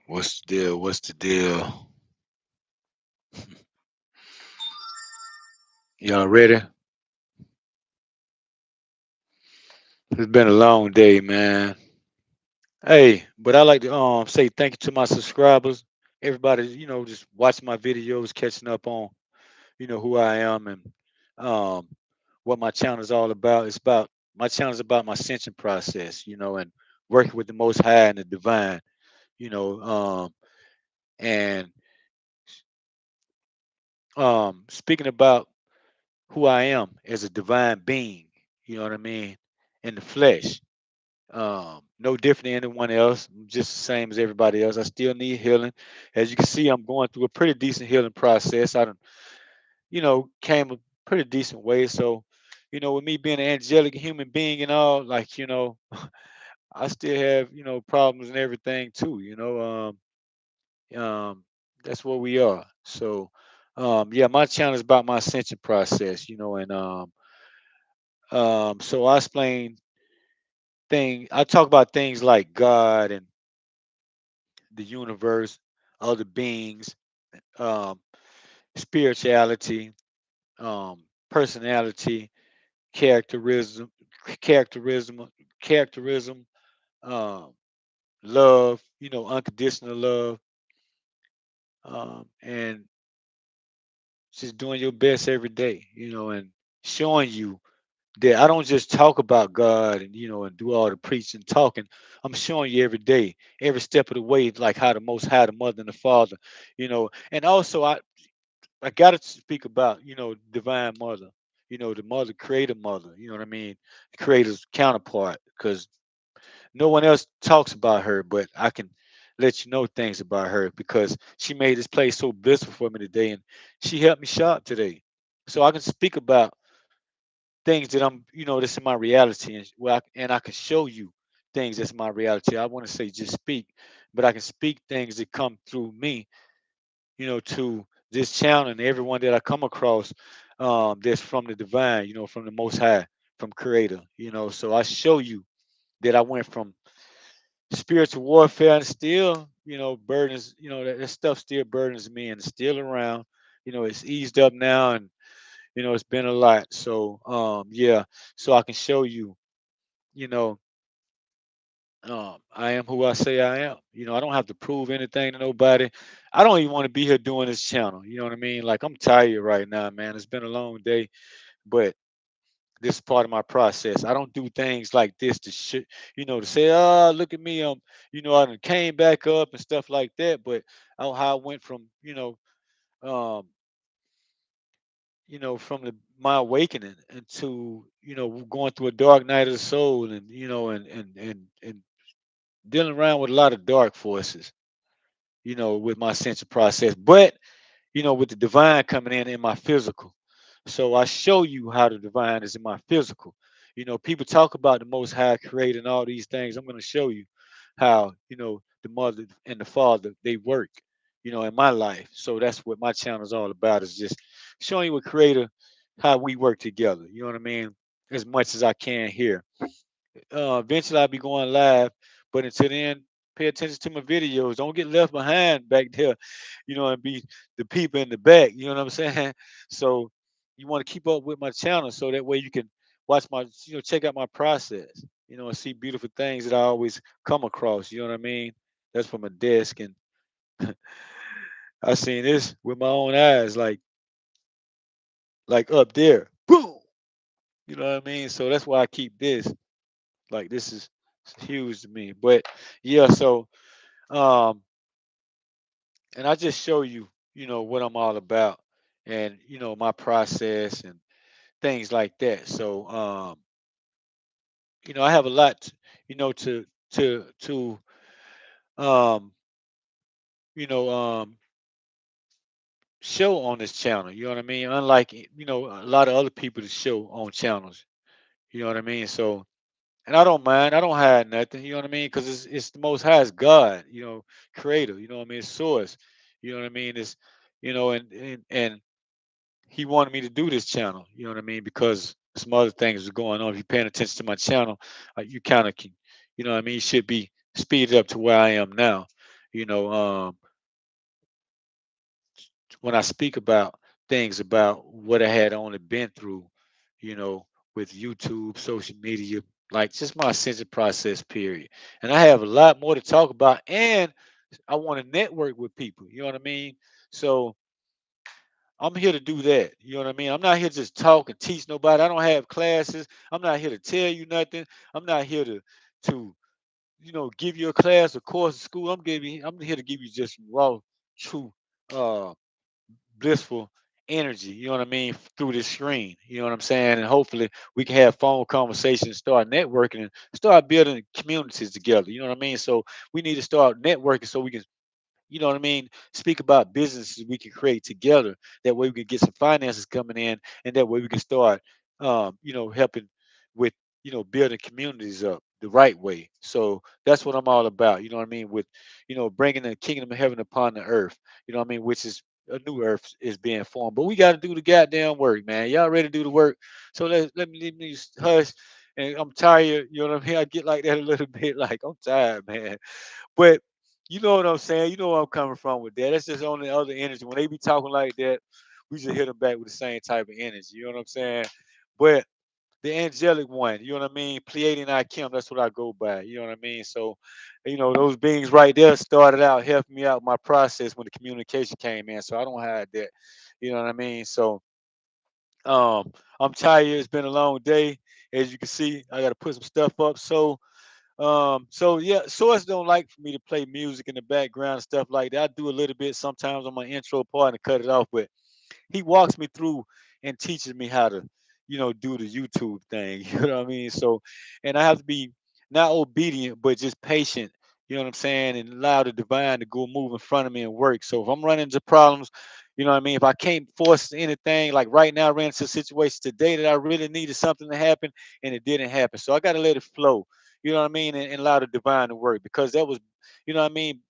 What's the deal? What's the deal? Y'all ready? It's been a long day, man. Hey, but I like to say thank you to my subscribers. Everybody, just watching my videos, catching up on, who I am and um what my channel is all about. It's about my channel is about my ascension process, and working with the most high and the divine, you know, and speaking about who I am as a divine being, you know what I mean, in the flesh. No different than anyone else. I'm just the same as everybody else. I still need healing. As you can see, I'm going through a pretty decent healing process. I done, came a pretty decent way. So, with me being an angelic human being and all, like, I still have, problems and everything too, that's what we are. So, yeah, my channel is about my ascension process, and so I talk about things like God and the universe, other beings, um, spirituality, personality, characterism, characterism, characterism, um, love, unconditional love, and just doing your best every day, and showing you that I don't just talk about God and and do all the preaching talking. I'm showing you every day, every step of the way, like how the Most High, the Mother and the Father, and also I gotta speak about Divine Mother, the Mother, Creator Mother, you know what I mean, the Creator's counterpart, because no one else talks about her, but I can let you know things about her because she made this place so blissful for me today, and she helped me shop today, so I can speak about things that that's in my reality, and I can show you things that's my reality. I want to say just speak, but I can speak things that come through me, to this channel and everyone that I come across, that's from the divine, from the Most High, from Creator, So I show you that I went from spiritual warfare and still, burdens, that stuff still burdens me and it's still around. It's eased up now and it's been a lot. So yeah, so I can show you, you know, I am who I say I am. I don't have to prove anything to nobody. I don't even want to be here doing this channel. You know what I mean? Like I'm tired right now, man. It's been a long day, but this is part of my process. I don't do things like this to to say, oh, look at me. I done came back up and stuff like that. But how I went from, um, from my awakening into, going through a dark night of the soul and, and dealing around with a lot of dark forces, with my sense of process. But with the divine coming in my physical. So I show you how the divine is in my physical. People talk about the Most High Creator and all these things. I'm going to show you how, the mother and the father, they work, in my life. So that's what my channel is all about, is just showing you with Creator how we work together. You know what I mean? As much as I can here. Eventually I'll be going live, but until then, pay attention to my videos. Don't get left behind back there, and be the people in the back. You know what I'm saying? So you want to keep up with my channel so that way you can watch my, check out my process, and see beautiful things that I always come across. You know what I mean? That's from a desk, and I seen this with my own eyes, like up there, boom. You know what I mean? So that's why I keep this. Like this is huge to me. But yeah, so um and I just show you, what I'm all about and my process and things like that. So I have a lot to um you know um show on this channel. You know what I mean? Unlike a lot of other people that show on channels. You know what I mean? So and I don't mind. I don't hide nothing. You know what I mean? Because it's the Most High, it's God. Creator. You know what I mean? It's Source. You know what I mean? And He wanted me to do this channel. You know what I mean? Because some other things are going on. If you're paying attention to my channel, you kind of can, you know what I mean, should be speeded up to where I am now. You know, when I speak about things about what I had only been through, you know, with YouTube, social media, like just my ascension process period. And I have a lot more to talk about, and I want to network with people. You know what I mean? So I'm here to do that. You know what I mean? I'm not here to just talk and teach nobody. I don't have classes. I'm not here to tell you nothing. I'm not here to give you a class, a course, a school. I'm here to give you just raw, true, uh, blissful energy. You know what I mean? Through this screen. You know what I'm saying? And hopefully we can have phone conversations, start networking, and start building communities together. You know what I mean? So we need to start networking so we can, you know what I mean, speak about businesses we can create together. That way we can get some finances coming in, and that way we can start, helping with, building communities up the right way. So that's what I'm all about. You know what I mean? With, bringing the kingdom of heaven upon the earth. You know what I mean? Which is a new earth is being formed, but we got to do the goddamn work, man. Y'all ready to do the work? So let me hush. And I'm tired. You know what I mean? I get like that a little bit. Like I'm tired, man. But you know what I'm saying? You know where I'm coming from with that. That's just on the other energy. When they be talking like that, we just hit them back with the same type of energy. You know what I'm saying? But the angelic one, you know what I mean? Pleiadian Kim, that's what I go by. You know what I mean? So, those beings right there started out helping me out my process when the communication came in. So I don't hide that. You know what I mean? So I'm tired. It's been a long day. As you can see, I gotta put some stuff up. So yeah, Source don't like for me to play music in the background and stuff like that. I do a little bit sometimes on my intro part and cut it off, but he walks me through and teaches me how to, do the YouTube thing. You know what I mean? So, and I have to be not obedient, but just patient. You know what I'm saying? And allow the divine to go move in front of me and work. So if I'm running into problems, you know what I mean? If I can't force anything, like right now, I ran into a situation today that I really needed something to happen and it didn't happen. So I got to let it flow. You know what I mean? And allow the divine to work because that was, you know what I mean?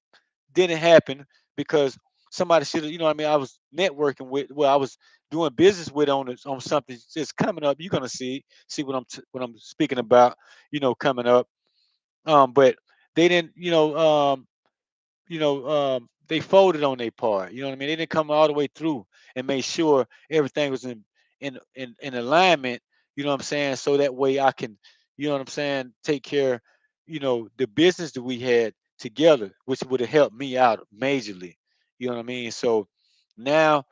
Didn't happen because somebody should have, you know what I mean? I was networking with, well, I was doing business with on something just coming up. You're gonna see what I'm speaking about, coming up. But they didn't, they folded on their part. You know what I mean? They didn't come all the way through and make sure everything was in alignment. You know what I'm saying? So that way I can, you know what I'm saying, take care, the business that we had together, which would have helped me out majorly. You know what I mean? So now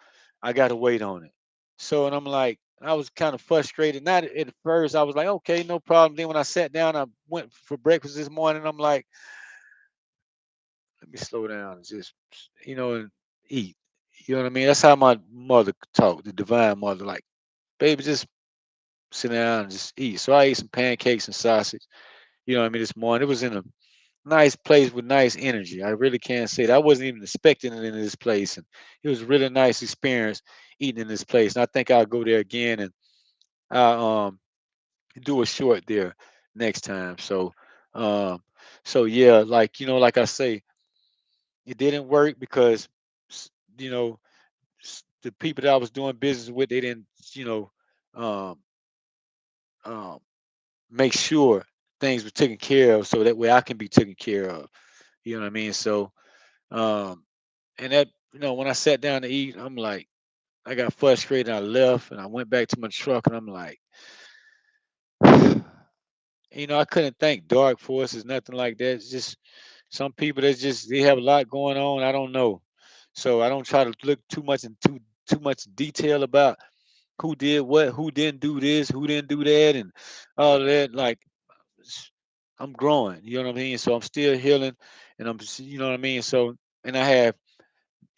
I got to wait on it. So and I'm like, I was kind of frustrated. Not at first, I was like, okay, no problem. Then when I sat down, I went for breakfast this morning. I'm like, let me slow down and just, and eat. You know what I mean? That's how my mother talked, the divine mother. Like, baby, just sit down and just eat. So I ate some pancakes and sausage. You know what I mean? This morning, it was in a nice place with nice energy. I really can't say that. I wasn't even expecting it in this place, and it was a really nice experience eating in this place. And I think I'll go there again, and I'll do a short there next time. Um, so yeah, like like I say, it didn't work because s- you know the people that I was doing business with, they didn't, you know, um, um, make sure things were taken care of, so that way I can be taken care of. You know what I mean? So, um, and that, when I sat down to eat, I'm like, I got frustrated. I left, and I went back to my truck, and I'm like, I couldn't thank dark forces, nothing like that. It's just some people that just they have a lot going on. I don't know, so I don't try to look too much into too much detail about who did what, who didn't do this, who didn't do that, and all of that. Like I'm growing, you know what I mean. So I'm still healing, and you know what I mean. So and I have,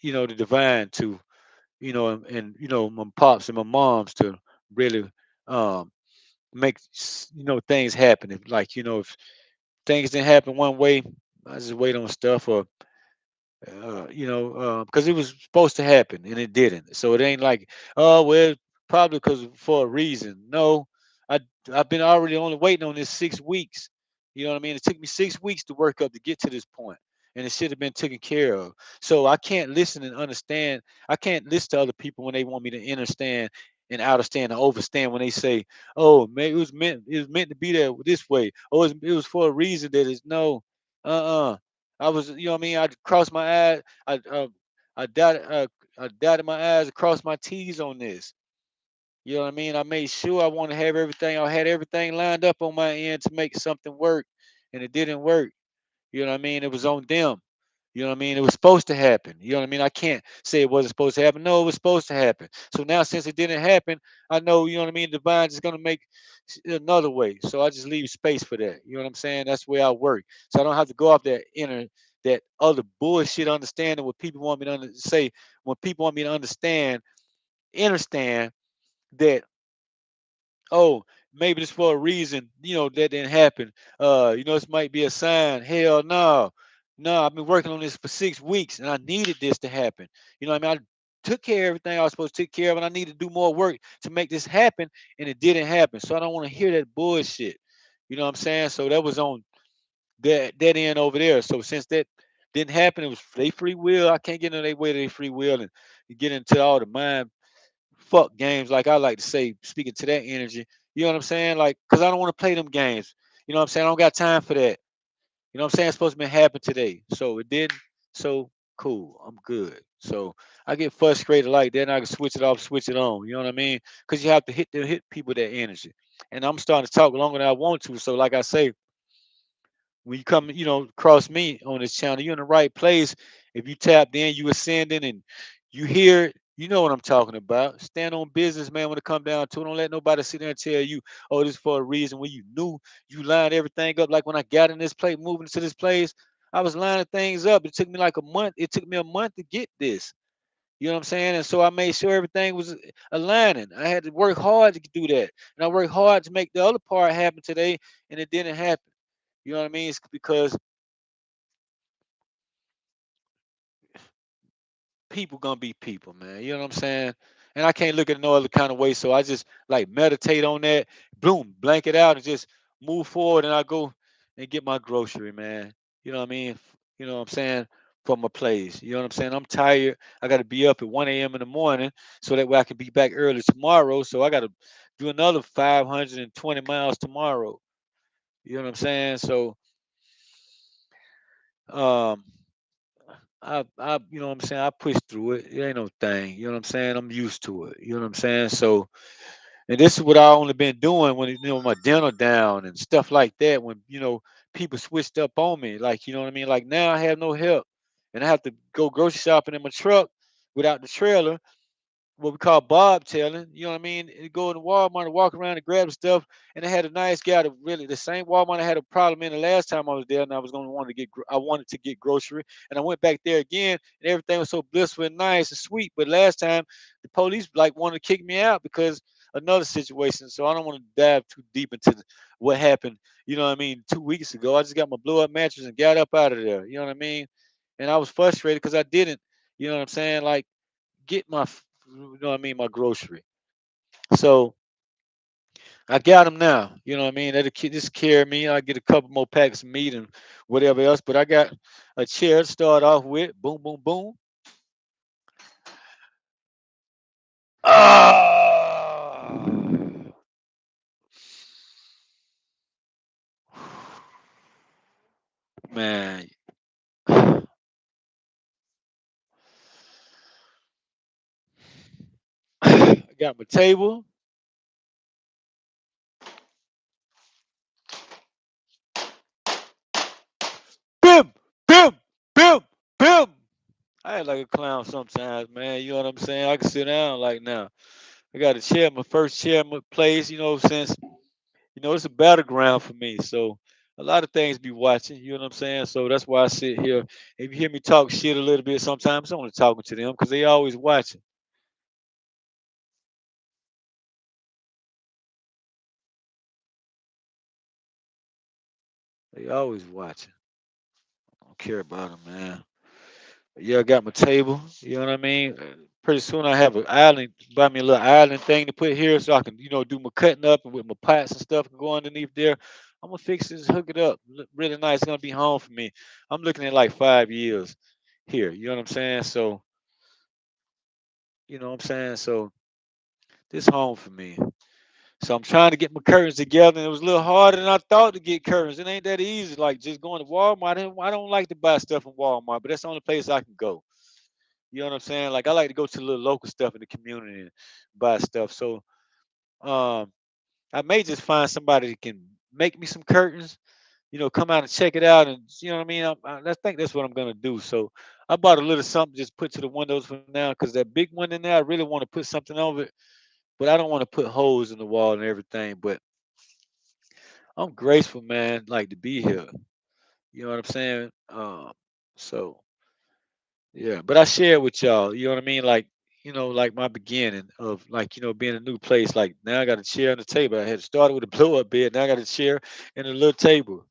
the divine to, and my pops and my moms to really um make things happen. If like if things didn't happen one way, I just wait on stuff, or because it was supposed to happen and it didn't. So it ain't like, oh well, probably because for a reason. No, I I've been already only waiting on this 6 weeks. You know what I mean? It took me 6 weeks to work up to get to this point, and it should have been taken care of. So I can't listen and understand. I can't listen to other people when they want me to understand and understand and overstand when they say, "Oh, man, it was meant to be there this way. Oh, it was for a reason that is no, uh-uh." I was, you know what I mean. I crossed my eyes. I dotted my eyes, crossed my T's on this. You know what I mean? I made sure I want to have everything. I had everything lined up on my end to make something work, and it didn't work. You know what I mean? It was on them. You know what I mean? It was supposed to happen. You know what I mean? I can't say it wasn't supposed to happen. No, it was supposed to happen. So now, since it didn't happen, I know, you know what I mean? Divine is going to make another way. So I just leave space for that. You know what I'm saying? That's the way I work. So I don't have to go off that other bullshit understanding what people want me to say. When people want me to understand that, oh, maybe this for a reason, that didn't happen. This might be a sign. Hell no. No, I've been working on this for 6 weeks and I needed this to happen. You know what I mean? I took care of everything I was supposed to take care of, and I need to do more work to make this happen, and it didn't happen. So I don't want to hear that bullshit. You know what I'm saying? So that was on that end over there. So since that didn't happen, it was they free will. I can't get in their way to their free will and get into all the mind fuck games, like I like to say, speaking to that energy. You know what I'm saying? Like, cause I don't want to play them games. You know what I'm saying? I don't got time for that. You know what I'm saying? It's supposed to be happen today. So it didn't. So cool. I'm good. So I get frustrated like that, and I can switch it off, switch it on. You know what I mean? Cause you have to hit people that energy. And I'm starting to talk longer than I want to. So like I say, when you come, across me on this channel, you're in the right place. If you tapped in, you ascending, and you hear it, you know what I'm talking about. Stand on business, man. When it come down to it, don't let nobody sit there and tell you, "Oh, this is for a reason." When you knew, you lined everything up. Like when I got in this place, moving to this place, I was lining things up. It took me like a month. It took me a month to get this. You know what I'm saying? And so I made sure everything was aligning. I had to work hard to do that, and I worked hard to make the other part happen today, and it didn't happen. You know what I mean? It's because people gonna be people, man. You know what I'm saying? And I can't look at it no other kind of way. So I just like meditate on that, boom, blank it out, and just move forward. And I go and get my grocery, man. You know what I mean? You know what I'm saying? From my place. You know what I'm saying? I'm tired. I got to be up at 1 a.m. in the morning so that way I can be back early tomorrow. So I got to do another 520 miles tomorrow. You know what I'm saying? So, um, you know what I'm saying? I push through it. It ain't no thing. You know what I'm saying? I'm used to it. You know what I'm saying? So, and this is what I only been doing when, my dinner down and stuff like that. When, people switched up on me, like, you know what I mean? Like now I have no help and I have to go grocery shopping in my truck without the trailer, what we call bob tailing. You know what I mean? And go in Walmart and walk around and grab stuff. And I had a nice guy to really the same Walmart I had a problem in the last time I was there, and I was going to want to I wanted to get grocery, and I went back there again, and everything was so blissful and nice and sweet. But last time the police like wanted to kick me out because another situation. So I don't want to dive too deep into what happened. You know what I mean? 2 weeks ago, I just got my blow up mattress and got up out of there. You know what I mean? And I was frustrated because I didn't. You know what I'm saying? Like get you know what I mean, my grocery. So I got them now. You know what I mean? That'll just carry me. I get a couple more packs of meat and whatever else. But I got a chair to start off with. Boom, boom, boom. Ah, man. I got my table. Bim, bim, bim, bim. I act like a clown sometimes, man. You know what I'm saying? I can sit down like now. I got a chair, my first chair, my place, since it's a battleground for me. So a lot of things be watching, you know what I'm saying? So that's why I sit here. If you hear me talk shit a little bit sometimes, I'm only talking to them because they always watching. They always watching. I don't care about them, man. But yeah, I got my table. You know what I mean? Pretty soon I have an island, buy me a little island thing to put here so I can, do my cutting up and with my pots and stuff can go underneath there. I'm gonna fix this, hook it up. Look really nice. It's gonna be home for me. I'm looking at like 5 years here. You know what I'm saying? So, you know what I'm saying? So This home for me. So I'm trying to get my curtains together, and it was a little harder than I thought to get curtains. It ain't that easy. Like just going to Walmart. I don't like to buy stuff in Walmart, but that's the only place I can go. You know what I'm saying? Like I like to go to the little local stuff in the community and buy stuff. So um, I may just find somebody that can make me some curtains. Come out and check it out, and you know what I mean. I think that's what I'm gonna do. So I bought a little something just put to the windows for now, because that big one in there, I really want to put something over it, but I don't want to put holes in the wall and everything. But I'm grateful, man, like to be here. You know what I'm saying? So yeah, but I share with y'all. You know what I mean? Like like my beginning of like being a new place. Like now I got a chair and a table. I had started with a blow up bed. Now I got a chair and a little table.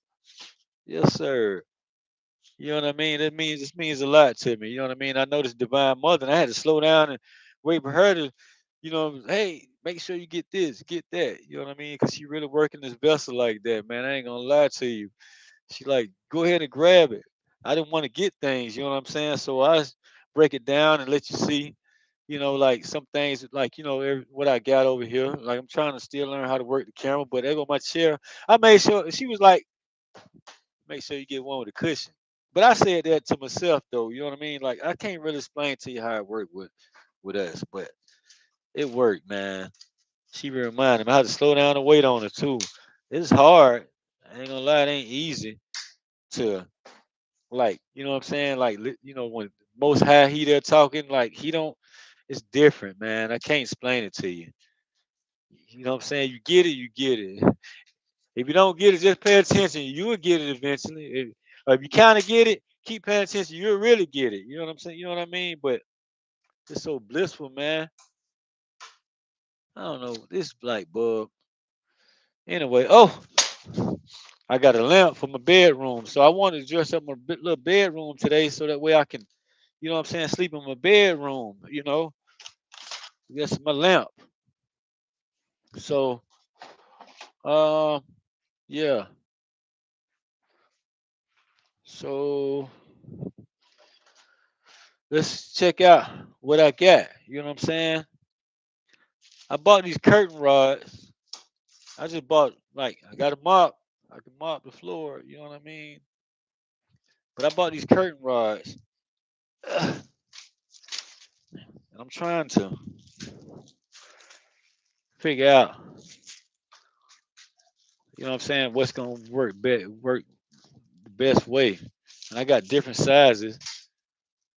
Yes, sir. You know what I mean? This means a lot to me. You know what I mean? I know this divine mother, and I had to slow down and wait for her to, hey, make sure you get this, get that. You know what I mean? Because she really working this vessel like that, man. I ain't gonna lie to you. She like, go ahead and grab it. I didn't want to get things, you know what I'm saying? So break it down and let you see, like some things, like what I got over here. Like I'm trying to still learn how to work the camera, but there go my chair. I made sure she was like, make sure you get one with a cushion. But I said that to myself though, you know what I mean? Like I can't really explain to you how it worked with us, but it worked, man. She reminded me I had to slow down and wait on her too. It's hard. I ain't gonna lie, it ain't easy to like, you know what I'm saying? Like when most high he there talking, like he don't it's different, man. I can't explain it to you. You know what I'm saying? You get it, you get it. If you don't get it, just pay attention. You will get it eventually. If you kind of get it, keep paying attention. You'll really get it. You know what I'm saying? You know what I mean? But it's so blissful, man. I don't know. This black bug. Anyway, I got a lamp for my bedroom. So I wanted to dress up my little bedroom today so that way I can, you know what I'm saying, sleep in my bedroom. That's my lamp. So, um, yeah. So let's check out what I got. You know what I'm saying? I bought these curtain rods. I just bought like I got a mop. I can mop the floor. You know what I mean? But I bought these curtain rods, and I'm trying to figure out. You know what I'm saying? What's gonna work the best way? And I got different sizes.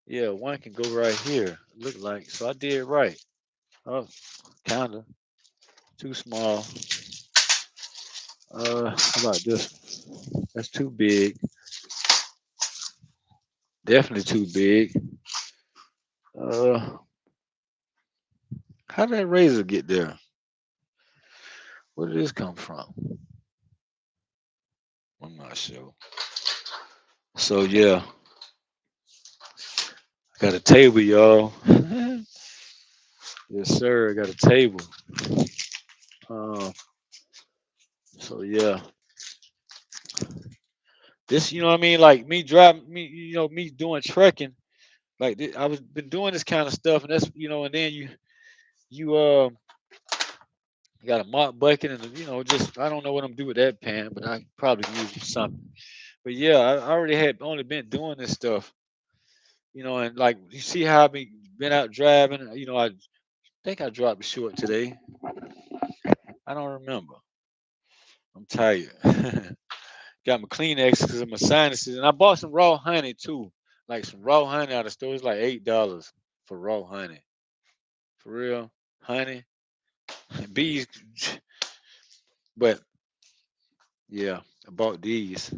Yeah, one can go right here. Look like so I did right. Oh, kinda too small. How about this? That's too big. Definitely too big. Uh, how did that razor get there? Where did this come from? I'm not sure. So yeah, I got a table, y'all. Yes, sir. I got a table. Uh, so yeah, this, you know what I mean? Like me driving, me doing trekking. Like I was been doing this kind of stuff, and that's and then you got a mop bucket, and just I don't know what I'm do with that pan, but I probably can use it for something. But yeah, I already had only been doing this stuff, and like you see how I been out driving. I think I dropped it short today. I don't remember. I'm tired. Got my Kleenex because of my sinuses, and I bought some raw honey too, like some raw honey out of the store. It's like $8 for raw honey, for real honey. Bees, but yeah, I bought these.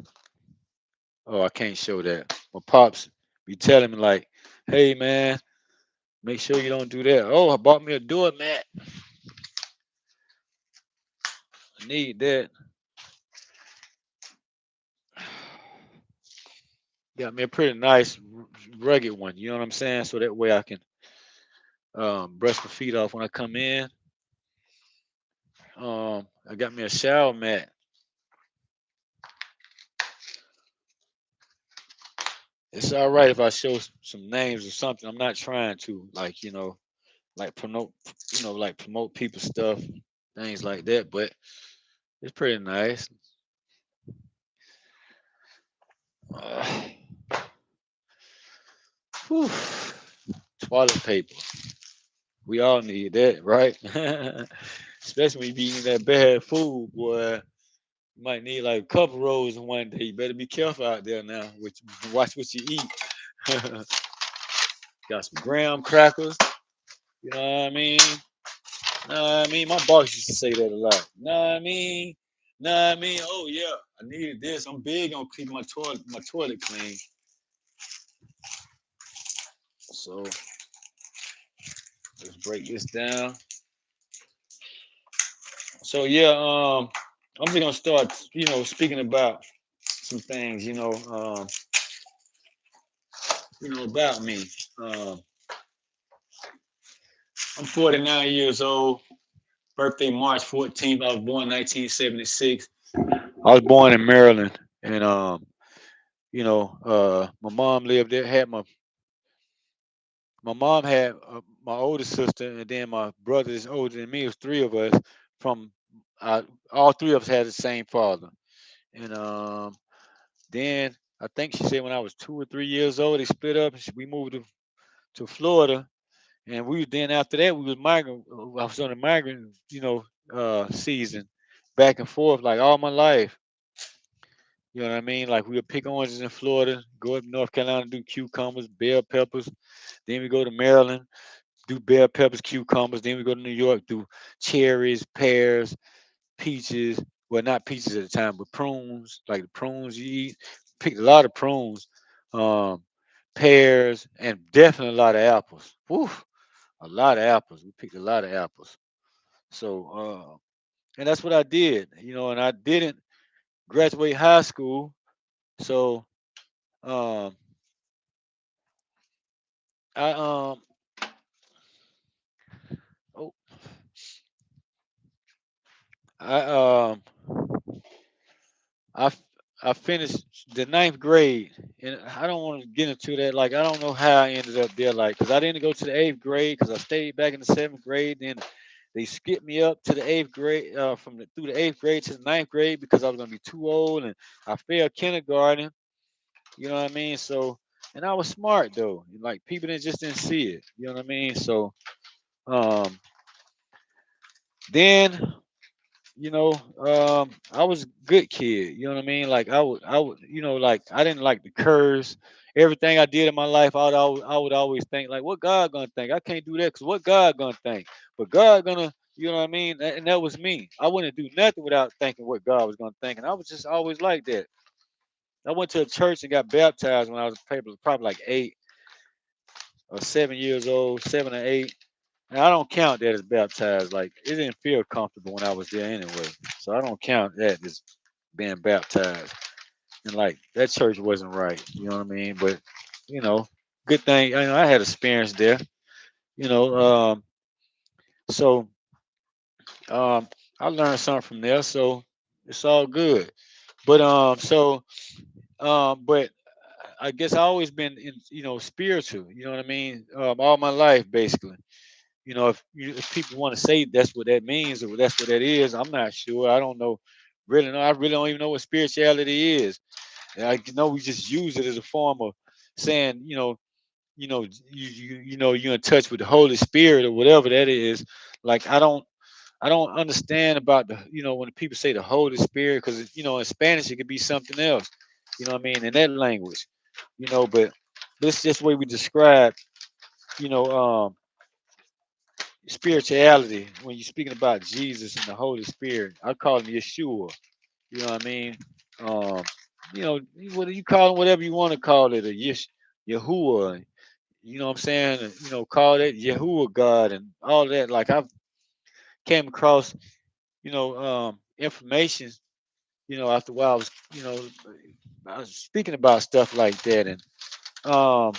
Oh, I can't show that. My pops be telling me like, "Hey man, make sure you don't do that." Oh, I bought me a doormat. I need that. Got me a pretty nice rugged one. You know what I'm saying? So that way I can brush my feet off when I come in. I got me a shower mat. It's all right if I show some names or something. I'm not trying to, like, like promote, like promote people stuff, things like that. But it's pretty nice. Uh, whew. Toilet paper. We all need that, right? Especially when you be eating that bad food, boy. You might need like a couple rolls in one day. You better be careful out there now. Watch what you eat. Got some graham crackers. You know what I mean? Know what I mean? My boss used to say that a lot. Know what I mean? Know what I mean? Oh yeah, I needed this. I'm big on keeping my toilet clean. So let's break this down. So yeah, I'm just gonna start, speaking about some things, about me. Um, I'm 49 years old. Birthday March 14th. I was born 1976. I was born in Maryland, and my mom lived there. Had my mom had my older sister, and then my brother is older than me. It was three of us. From uh, all three of us had the same father, and then I think she said when I was 2 or 3 years old, they split up, and we moved to Florida. And then after that we was migrant. I was on a migrant, season, back and forth like all my life. You know what I mean? Like we would pick oranges in Florida, go up to North Carolina, do cucumbers, bell peppers. Then we go to Maryland, do bell peppers, cucumbers. Then we go to New York, do cherries, pears, peaches. Well, not peaches at the time, but prunes, like the prunes you eat. Picked a lot of prunes, um, pears, and definitely a lot of apples. Whew, a lot of apples. We picked a lot of apples. So, and that's what I did, and I didn't graduate high school. So, um, I oh, I I f- I finished the ninth grade, and I don't want to get into that. Like I don't know how I ended up there, like because I didn't go to the eighth grade because I stayed back in the seventh grade. Then they skipped me up to the eighth grade, through the eighth grade to the ninth grade because I was gonna be too old, and I failed kindergarten. You know what I mean? So, and I was smart though. Like people didn't see it. You know what I mean? So, um, then I was a good kid. You know what I mean? Like I would, like I didn't like the curse. Everything I did in my life, I would always think like, what God gonna think? I can't do that because what God gonna think? But God gonna, you know what I mean? And that was me. I wouldn't do nothing without thinking what God was gonna think, and I was just always like that. I went to a church and got baptized when I was probably like 8 or 7 years old, 7 or 8. And I don't count that as baptized. Like it didn't feel comfortable when I was there anyway. So I don't count that as being baptized. And like that church wasn't right. You know what I mean? But you know, good thing I had experience there. You know, so um, I learned something from there. So it's all good. But but I guess I always been in, spiritual. You know what I mean? All my life basically. If people want to say that's what that means or that's what that is, I'm not sure. I don't know. Really, no, I really don't even know what spirituality is. And I know we just use it as a form of saying, you're in touch with the Holy Spirit or whatever that is. Like I don't understand about when people say the Holy Spirit because in Spanish it could be something else. You know what I mean in that language. But this is just the way we describe you know um spirituality when you're speaking about Jesus and the Holy Spirit. I call him Yeshua. You know what I mean? Um, what do you call him? Whatever you want to call it, a Yahuwah. You know what I'm saying? Call it Yahuwah God and all that. Like I've came across, information. After a while, I was speaking about stuff like that, and um,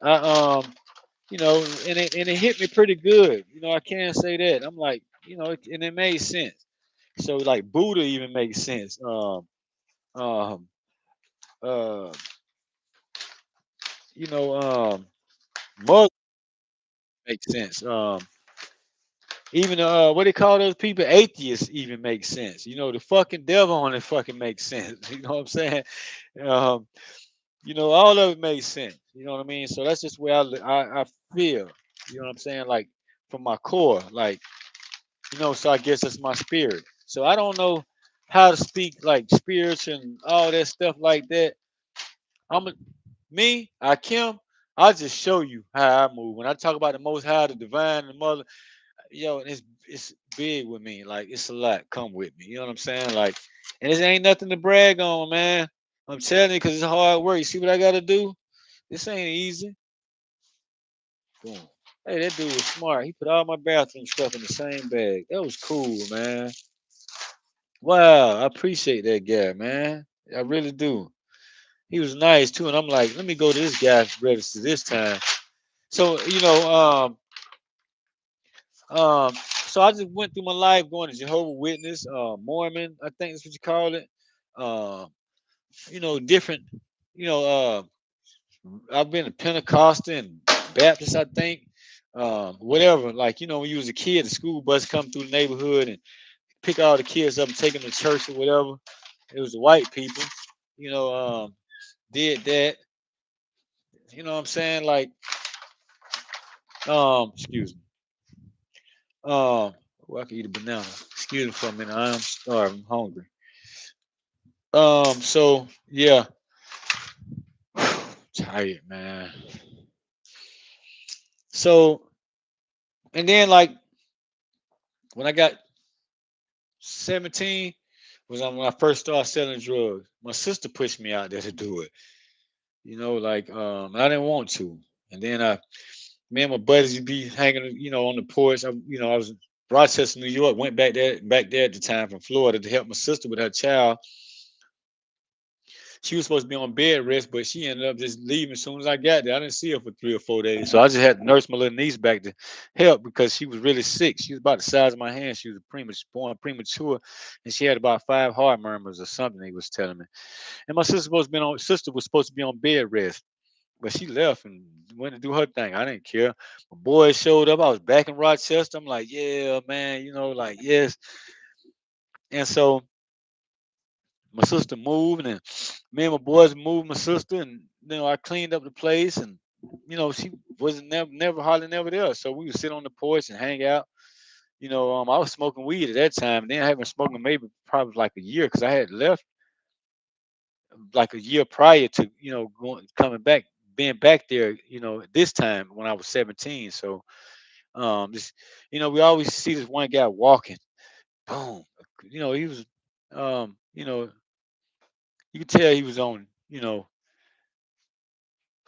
I and it hit me pretty good. I can't say that. I'm like, and it made sense. So like Buddha even makes sense. Um, uh, you know, Muslim. makes sense. Even what they call those people, atheists, even make sense. The fucking devil only fucking makes sense. You know what I'm saying? Um, all of it makes sense. You know what I mean? So that's just where I feel. You know what I'm saying? Like from my core, like So I guess it's my spirit. So I don't know how to speak like spirits and all that stuff like that. I'm a, me, I Kim. I'll just show you how I move. When I talk about the Most High, the Divine, and the Mother, it's big with me. Like it's a lot. Come with me. You know what I'm saying? Like, and this ain't nothing to brag on, man. I'm telling you, cause it's hard work. You see what I got to do? This ain't easy. Boom. Hey, that dude was smart. He put all my bathroom stuff in the same bag. That was cool, man. Wow, I appreciate that guy, man. I really do. He was nice too, and I'm like, let me go to this guy's register this time. So so I just went through my life going to Jehovah Witness, Mormon, I think that's what you call it. Uh, different. You know, I've been a Pentecostal and Baptist, I think. Whatever. Like when you was a kid, the school bus come through the neighborhood and pick all the kids up and take them to church or whatever. It was the white people. You know, did that. You know what I'm saying? Like, excuse me. Well, I can eat a banana. Excuse me for a minute. I'm starving. I'm hungry. So yeah, tired, man. So and then like when I got 17 was when I first started selling drugs. My sister pushed me out there to do it. Like I didn't want to. And then me and my buddies would be hanging, on the porch. I was in Rochester, New York. Went back there at the time from Florida to help my sister with her child. She was supposed to be on bed rest, but she ended up just leaving as soon as I got there. I didn't see her for 3 or 4 days, so I just had to nurse my little niece back to help because she was really sick. She was about the size of my hand. She was born premature, and she had about 5 heart murmurs or something. He was telling me, and my sister was supposed to be on bed rest. But she left and went to do her thing. I didn't care. My boys showed up. I was back in Rochester. I'm like, yeah, man, like, yes. And so my sister moved, and me and my boys moved my sister, and I cleaned up the place, and she wasn't never hardly never there. So we would sit on the porch and hang out. I was smoking weed at that time, and then I haven't smoking maybe probably like a year because I had left like a year prior to coming back, being back there. This time when I was 17. So this we always see this one guy walking. Boom. He was um, you know, you could tell he was on,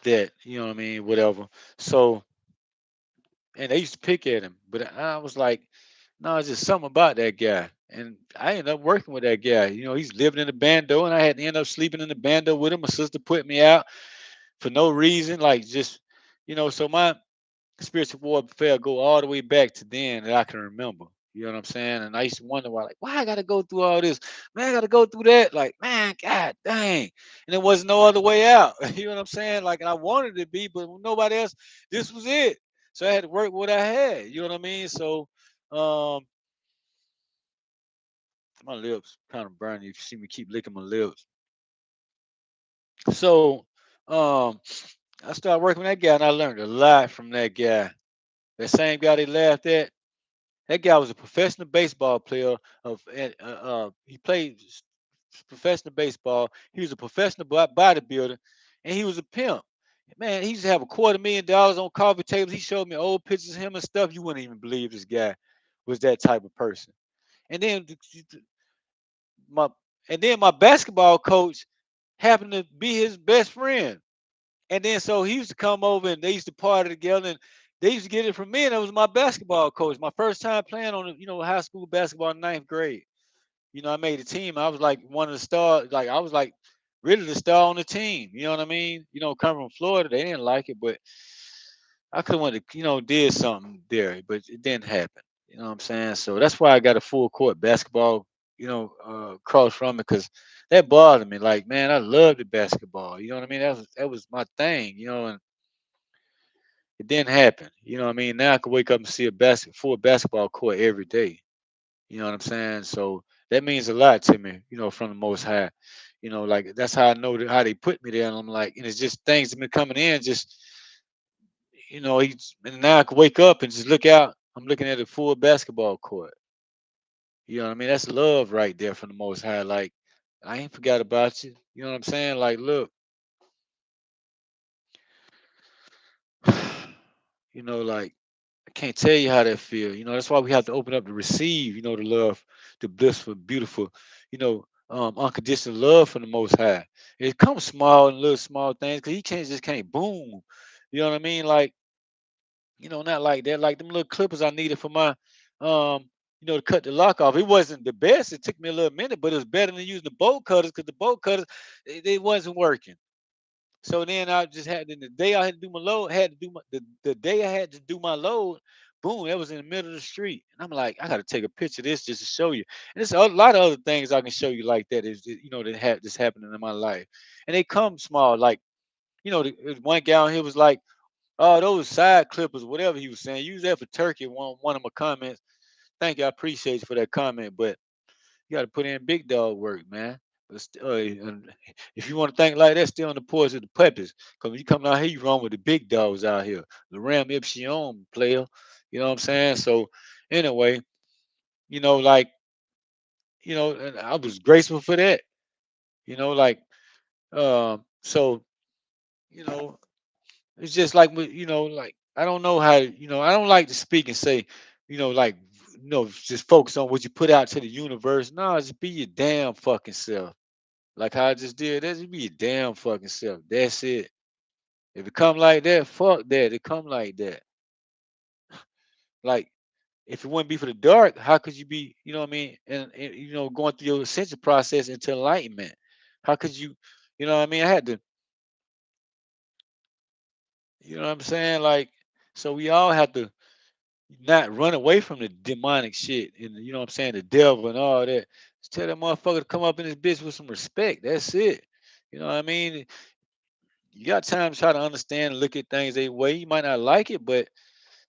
that, what I mean, whatever. So, and they used to pick at him, but I was like, no, it's just something about that guy. And I ended up working with that guy. He's living in the bando, and I had to end up sleeping in the bando with him. My sister put me out for no reason, like just, so my spiritual warfare go all the way back to then that I can remember. You know what I'm saying? And I used to wonder why I gotta go through all this? Man, I gotta go through that. Like, man, god dang. And there was no other way out. You know what I'm saying? Like I wanted to be, but nobody else, this was it. So I had to work what I had. You know what I mean? So um my lips kind of burning. You can see me keep licking my lips. So um I started working with that guy and I learned a lot from that guy. That same guy they laughed at. That guy was a professional baseball player. He played professional baseball. He was a professional bodybuilder, and he was a pimp. Man, he used to have $250,000 on coffee tables. He showed me old pictures of him and stuff. You wouldn't even believe this guy was that type of person. And then my my basketball coach happened to be his best friend. And then so he used to come over and they used to party together and they used to get it from me and it was my basketball coach. My first time playing on high school basketball in ninth grade. I made a team. I was like one of the stars, like I was like really the star on the team. You know what I mean? Coming from Florida, they didn't like it, but I could have went to, did something there, but it didn't happen. You know what I'm saying? So that's why I got a full court basketball, across from it because that bothered me. Like, man, I loved the basketball. You know what I mean? That was my thing, and It didn't happen. You know what I mean? Now I can wake up and see a full basketball court every day. You know what I'm saying? So that means a lot to me, from the Most High. Like that's how I know how they put me there. And I'm like, and it's just things that been coming in, just and now I can wake up and just look out. I'm looking at a full basketball court. You know what I mean? That's love right there from the Most High. Like, I ain't forgot about you. You know what I'm saying? Like, look, like I can't tell you how that feel. That's why we have to open up to receive, the love, the blissful, beautiful, unconditional love from the Most High. It comes small and little small things because he can't just can't boom. You know what I mean? Like, not like that. Like them little clippers I needed for my, to cut the lock off. It wasn't the best. It took me a little minute, but it was better than using the bolt cutters because the bolt cutters, they wasn't working. So then I just had the day I had to do my load, had to do the day I had to do my load, boom, that was in the middle of the street. And I'm like, I gotta take a picture of this just to show you. And there's a lot of other things I can show you like that is that have this happening in my life. And they come small, like, there's one guy on here was like, oh, those side clippers, whatever he was saying. Use that for turkey. One of my comments. Thank you, I appreciate you for that comment. But you got to put in big dog work, man. And if you want to think like that, stay on the porch of the puppies. Because when you come out here, you run with the big dogs out here. The Ram Ipsion player. You know what I'm saying? So anyway, like, and I was grateful for that. Like, so, you know, it's just like like I don't know how, I don't like to speak and say, like, just focus on what you put out to the universe. No, just be your damn fucking self. Like how I just did that, just be your damn fucking self. That's it. If it come like that, fuck that. It come like that. Like if it wouldn't be for the dark, how could you be, what I mean? And going through your ascension process into enlightenment. How could you, what I mean? I had to, what I'm saying? Like, so we all have to not run away from the demonic shit and what I'm saying, the devil and all that. Just tell that motherfucker to come up in this bitch with some respect. That's it. You know what I mean? You got time to try to understand and look at things a way. You might not like it, but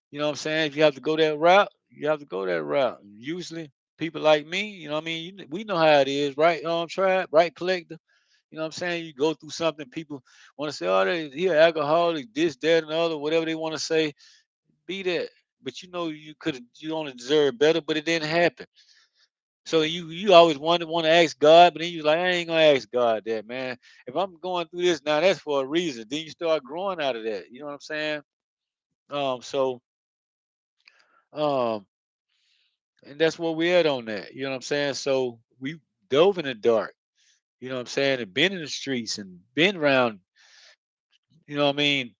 you know what I'm saying? If you have to go that route, you have to go that route. Usually people like me, you know what I mean? We know how it is, right? Tribe, right, collector. You know what I'm saying? You go through something, people want to say, oh, he an alcoholic, this, that, and the other, whatever they want to say. Be that. But you only deserve better, but it didn't happen. So you always want to ask God, but then you like, I ain't gonna ask God that, man. If I'm going through this now, that's for a reason. Then you start growing out of that. You know what I'm saying? So um, and that's where we at on that. You know what I'm saying? So we dove in the dark. You know what I'm saying? And been in the streets and been around. You know what I mean?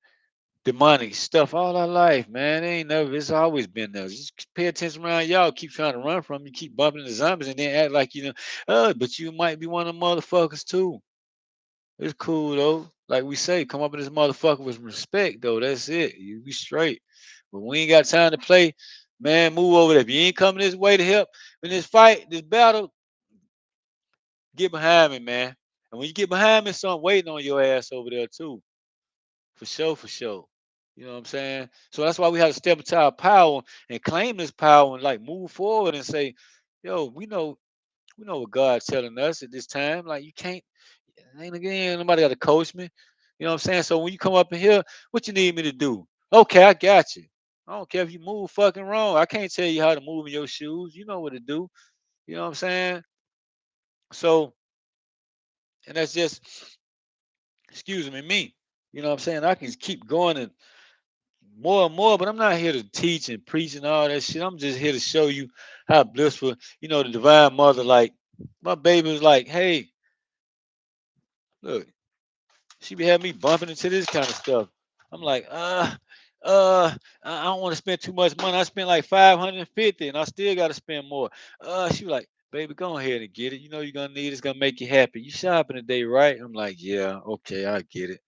Demonic stuff all our life, man. It ain't never. It's always been there. Just pay attention around y'all. Keep trying to run from you. Keep bumping the zombies, and then act like but you might be one of them motherfuckers too. It's cool though. Like we say, come up in this motherfucker with respect though. That's it. You be straight. But we ain't got time to play. Man, move over there. If you ain't coming this way to help in this fight, this battle, get behind me, man. And when you get behind me, something waiting on your ass over there too. For sure, for sure. You know what I'm saying? So that's why we have to step into our power and claim this power and like move forward and say, yo, we know what God's telling us at this time. Like you can't ain't again nobody got to coach me. You know what I'm saying? So when you come up in here, what you need me to do? Okay, I got you. I don't care if you move fucking wrong. I can't tell you how to move in your shoes. You know what to do. You know what I'm saying? So, and that's just, excuse me. You know what I'm saying? I can keep going and more and more, but I'm not here to teach and preach and all that shit. I'm just here to show you how blissful, the divine mother, like my baby was like, hey, look, she be having me bumping into this kind of stuff. I'm like, I don't want to spend too much money. I spent like 550 and I still gotta spend more. She was like, baby, go ahead and get it. You know you're gonna need it. It's gonna make you happy. You shopping today, right? I'm like, yeah, okay, I get it.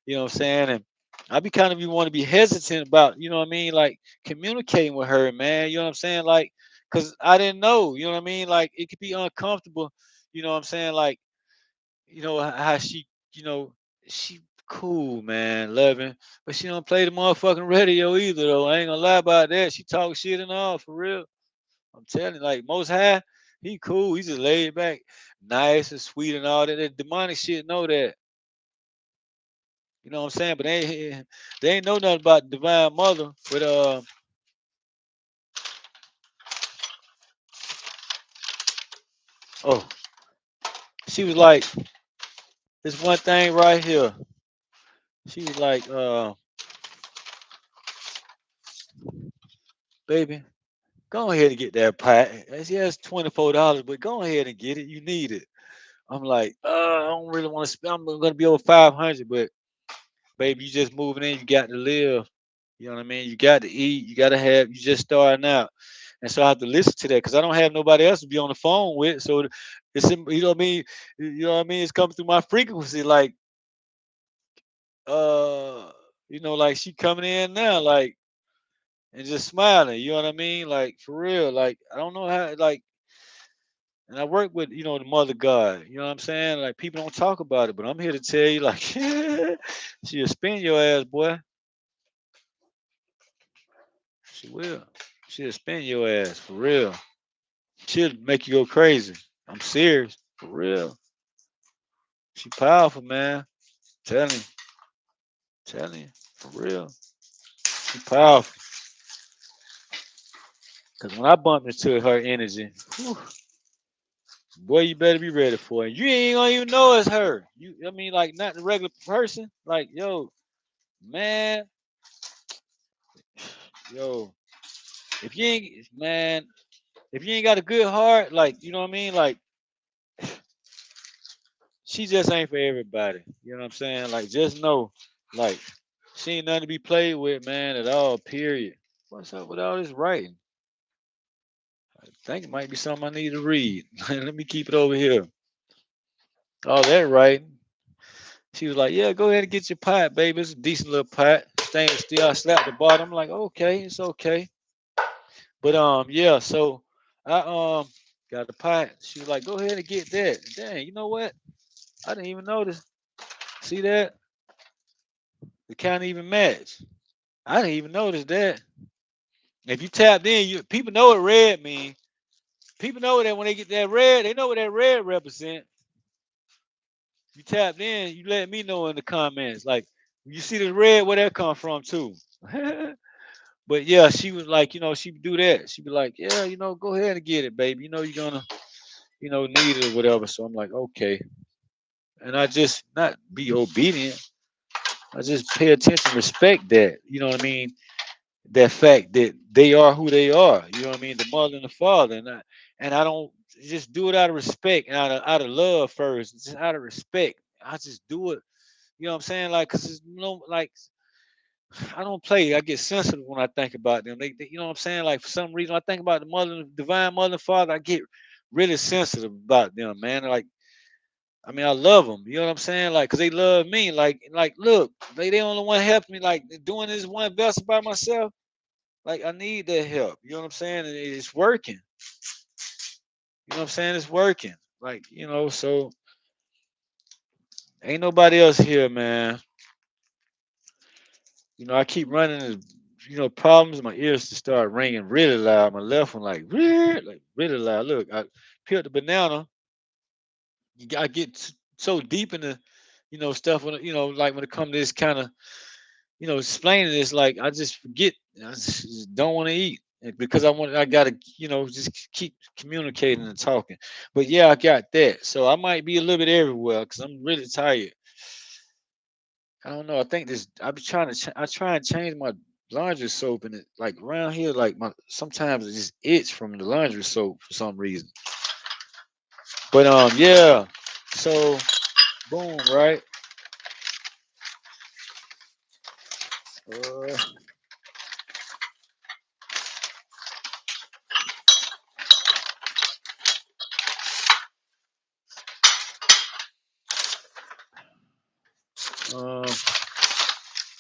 You know what I'm saying? And I be kind of you want to be hesitant about, you know what I mean, like communicating with her, man. You know what I'm saying? Like, cause I didn't know, you know what I mean? Like it could be uncomfortable, you know what I'm saying? Like, how she, you know, she cool, man, loving. But she don't play the motherfucking radio either, though. I ain't gonna lie about that. She talk shit and all, for real. I'm telling you, like, Most High, he cool. He just laid back, nice and sweet and all that. That demonic shit know that. You know what I'm saying? But they ain't know nothing about Divine Mother. But oh, she was like, this one thing right here. She was like, baby, go ahead and get that pot. She has $24, but go ahead and get it. You need it. I'm like, I don't really want to spend. I'm gonna be over 500, but baby, you just moving in. You got to live. You know what I mean? You got to eat. You got to have. You just starting out, and so I have to listen to that because I don't have nobody else to be on the phone with. So it's you know what I mean. You know what I mean? It's coming through my frequency, like uh, like she coming in now, like and just smiling. You know what I mean? Like for real. Like I don't know how. Like and I work with the Mother God. You know what I'm saying? Like people don't talk about it, but I'm here to tell you, like she'll spin your ass, boy. She will. She'll spin your ass for real. She'll make you go crazy. I'm serious. For real. She powerful, man. Telling you. Telling you. For real. She powerful. Cause when I bump into her energy, whew, boy, you better be ready for it. You ain't gonna even know it's her. I mean, like not the regular person. Like, yo, man, yo, if you ain't man, if you ain't got a good heart, like, you know what I mean? Like, she just ain't for everybody. You know what I'm saying? Like, just know, like, she ain't nothing to be played with, man, at all, period. What's up with all this writing? I think it might be something I need to read. Let me keep it over here. All that writing. She was like, yeah, go ahead and get your pot, baby. It's a decent little pot. Stainless steel. I slapped the bottom. I'm like, okay, it's okay. But yeah, so I got the pot. She was like, go ahead and get that. Dang, you know what? I didn't even notice. See that? It can't even match. I didn't even notice that. If you tapped in, people know what red mean. People know that when they get that red, they know what that red represent. You tapped in, you let me know in the comments. Like you see the red, where that come from too. But yeah, she was like, she would do that. She'd be like, yeah, go ahead and get it, baby. You're gonna, need it or whatever. So I'm like, okay. And I just not be obedient. I just pay attention, respect that. You know what I mean? That fact that they are who they are. You know what I mean? The mother and the father, and I don't just do it out of respect and out of love first, just out of respect. I just do it. You know what I'm saying? Like, cause it's like I don't play. I get sensitive when I think about them. You know what I'm saying? Like for some reason, I think about the mother, divine mother, and father. I get really sensitive about them, man. Like, I mean, I love them. You know what I'm saying? Like, cause they love me. Like, look, they only one help me. Like doing this one vessel by myself. Like I need that help. You know what I'm saying? And it's working. You know what I'm saying? It's working. Like, so ain't nobody else here, man. I keep running into, problems. My ears to start ringing really loud. My left one like really loud. Look, I peeled the banana. I get so deep in the, stuff when like when it comes to this kind of, explaining this, like I just forget. I just don't want to eat because I gotta, just keep communicating and talking. But yeah, I got that. So I might be a little bit everywhere because I'm really tired. I don't know. I think this. I be trying to. I try and change my laundry soap, and it like around here, like my sometimes it just itch from the laundry soap for some reason. But yeah. So boom, right? Uh, uh,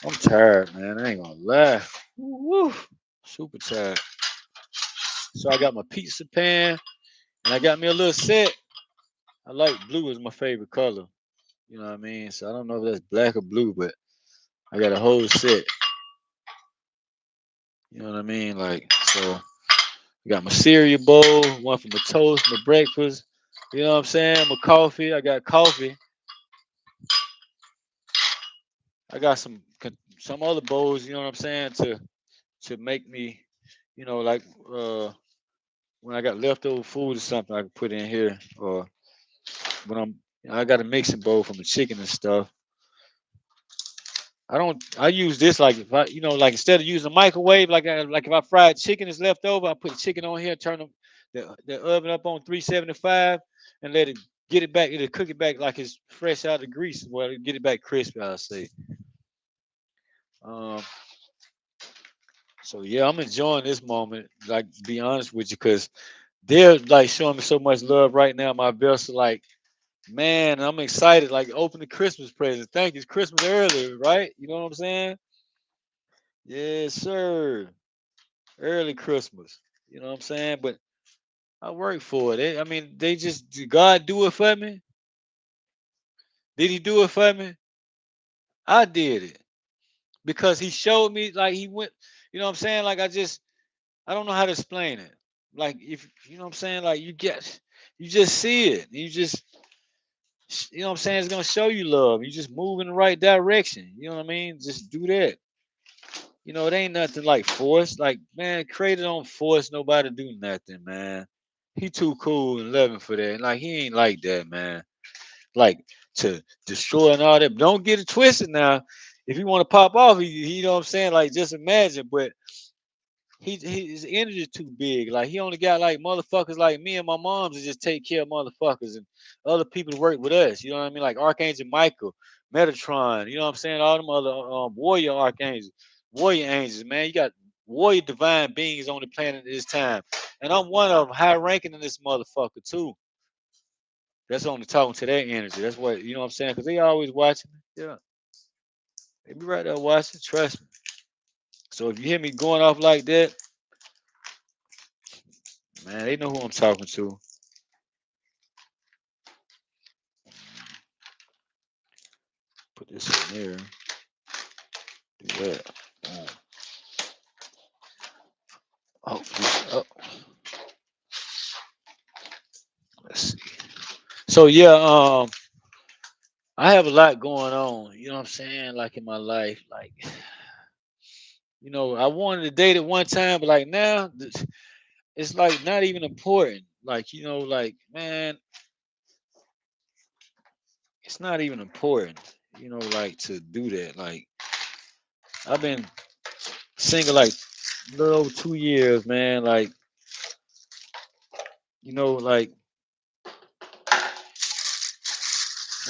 I'm tired, man. I ain't gonna lie. Woo, super tired. So I got my pizza pan, and I got me a little set. I like blue is my favorite color. You know what I mean? So I don't know if that's black or blue, but I got a whole set. You know what I mean? Like, so I got my cereal bowl, one for my toast, my breakfast. You know what I'm saying? My coffee. I got coffee. I got some other bowls. You know what I'm saying? To make me, like when I got leftover food or something, I can put in here. Or when I got a mixing bowl for my chicken and stuff. I don't. I use this like if I, like instead of using a microwave, like if I fried chicken is left over, I put the chicken on here, turn the oven up on 375, and let it get it back. It'll cook it back like it's fresh out of the grease. Well, get it back crispy. I say. Um. So yeah, I'm enjoying this moment. Like, to be honest with you, because they're like showing me so much love right now. My vessel, like, man, I'm excited. Like, open the Christmas presents. Thank you. It's Christmas early, right? You know what I'm saying? Yes, sir. Early Christmas. You know what I'm saying? But I work for it. I mean, did God do it for me? Did He do it for me? I did it because He showed me. Like He went. You know what I'm saying? Like I don't know how to explain it. Like if you know what I'm saying. Like you just see it. You know what I'm saying. It's gonna show you love. You just move in the right direction. You know what I mean? Just do that. It ain't nothing like force. Like, man, created don't force nobody to do nothing, man. He too cool and loving for that. And like he ain't like that, man. Like to destroy and all that. Don't get it twisted now. If you want to pop off, you know what I'm saying? Like just imagine, but his energy is too big. Like he only got like motherfuckers like me and my moms to just take care of motherfuckers and other people to work with us. You know what I mean? Like Archangel Michael, Metatron. You know what I'm saying? All them other warrior archangels, warrior angels. Man, you got warrior divine beings on the planet at this time, and I'm one of them, high ranking in this motherfucker too. That's only talking to their energy. That's what you know what I'm saying? Because they always watching. Yeah, they be right there watching. Trust me. So if you hear me going off like that, man, they know who I'm talking to. Put this in there. Do that. Boom. Oh, oh, let's see. So yeah, I have a lot going on. You know what I'm saying? Like in my life, like I wanted to date at one time, but like now, it's like not even important. Like like man, it's not even important. Like to do that. Like I've been single like a little over 2 years, man. Like like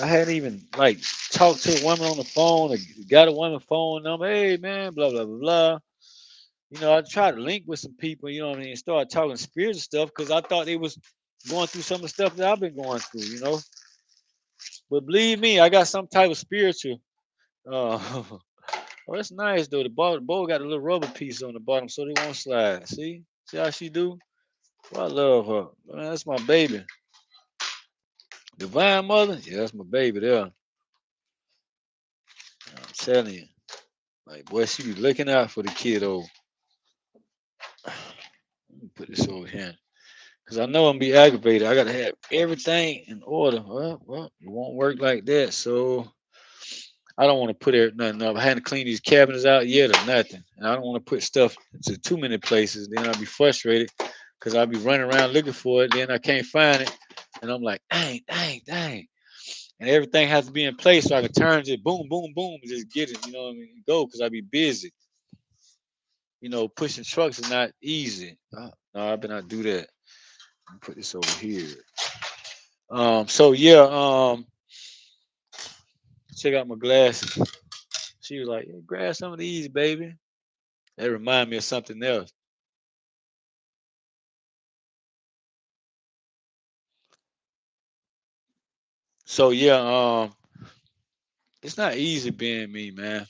I hadn't even like talked to a woman on the phone or got a woman phone number. Hey man, blah blah blah blah. I tried to link with some people, you know what I mean, start talking spiritual stuff because I thought they was going through some of the stuff that I've been going through. But believe me, I got some type of spiritual. Oh, that's nice though. The bowl got a little rubber piece on the bottom so they won't slide. See how she do? Well, I love her. Man, that's my baby. Divine mother, yeah, that's my baby there. I'm telling you. Like, boy, she be looking out for the kiddo. Let me put this over here. Because I know I'm be aggravated. I gotta have everything in order. Well, it won't work like that. So I don't want to put nothing up. I hadn't cleaned these cabinets out yet or nothing. And I don't want to put stuff to too many places. Then I'll be frustrated because I'll be running around looking for it. Then I can't find it. And I'm like, dang, dang, dang. And everything has to be in place so I can turn it, boom, boom, boom, and just get it, what I mean, go because I be busy. Pushing trucks is not easy. No, I better not do that. Put this over here. So yeah, check out my glasses. She was like, "Hey, grab some of these, baby." That remind me of something else. So yeah, it's not easy being me, man.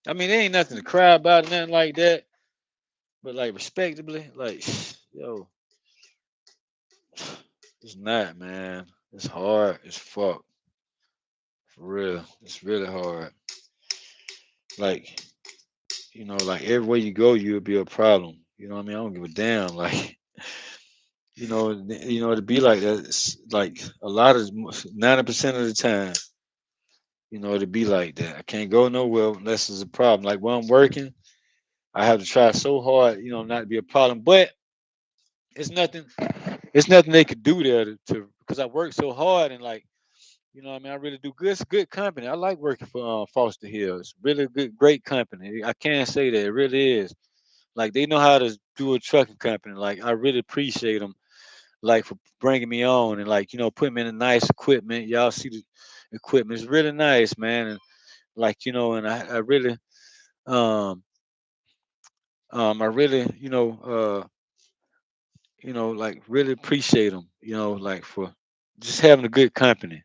I mean, there ain't nothing to cry about, nothing like that. But like respectably, like, yo, it's not, man. It's hard. It's fuck. For real. It's really hard. Like, like everywhere you go, you'll be a problem. You know what I mean? I don't give a damn. Like, to be like that, it's like a lot of 90% of the time, to be like that. I can't go nowhere unless it's a problem. Like when I'm working, I have to try so hard, not to be a problem. But it's nothing. It's nothing they could do there to because I work so hard and like, what I mean, I really do good. It's good company. I like working for Foster Hills. Really good, great company. I can't say that it really is. Like they know how to do a trucking company. Like I really appreciate them. Like for bringing me on and like putting me in a nice equipment. Y'all see the equipment. It's really nice, man. And like and I really um I really like really appreciate them. Like for just having a good company.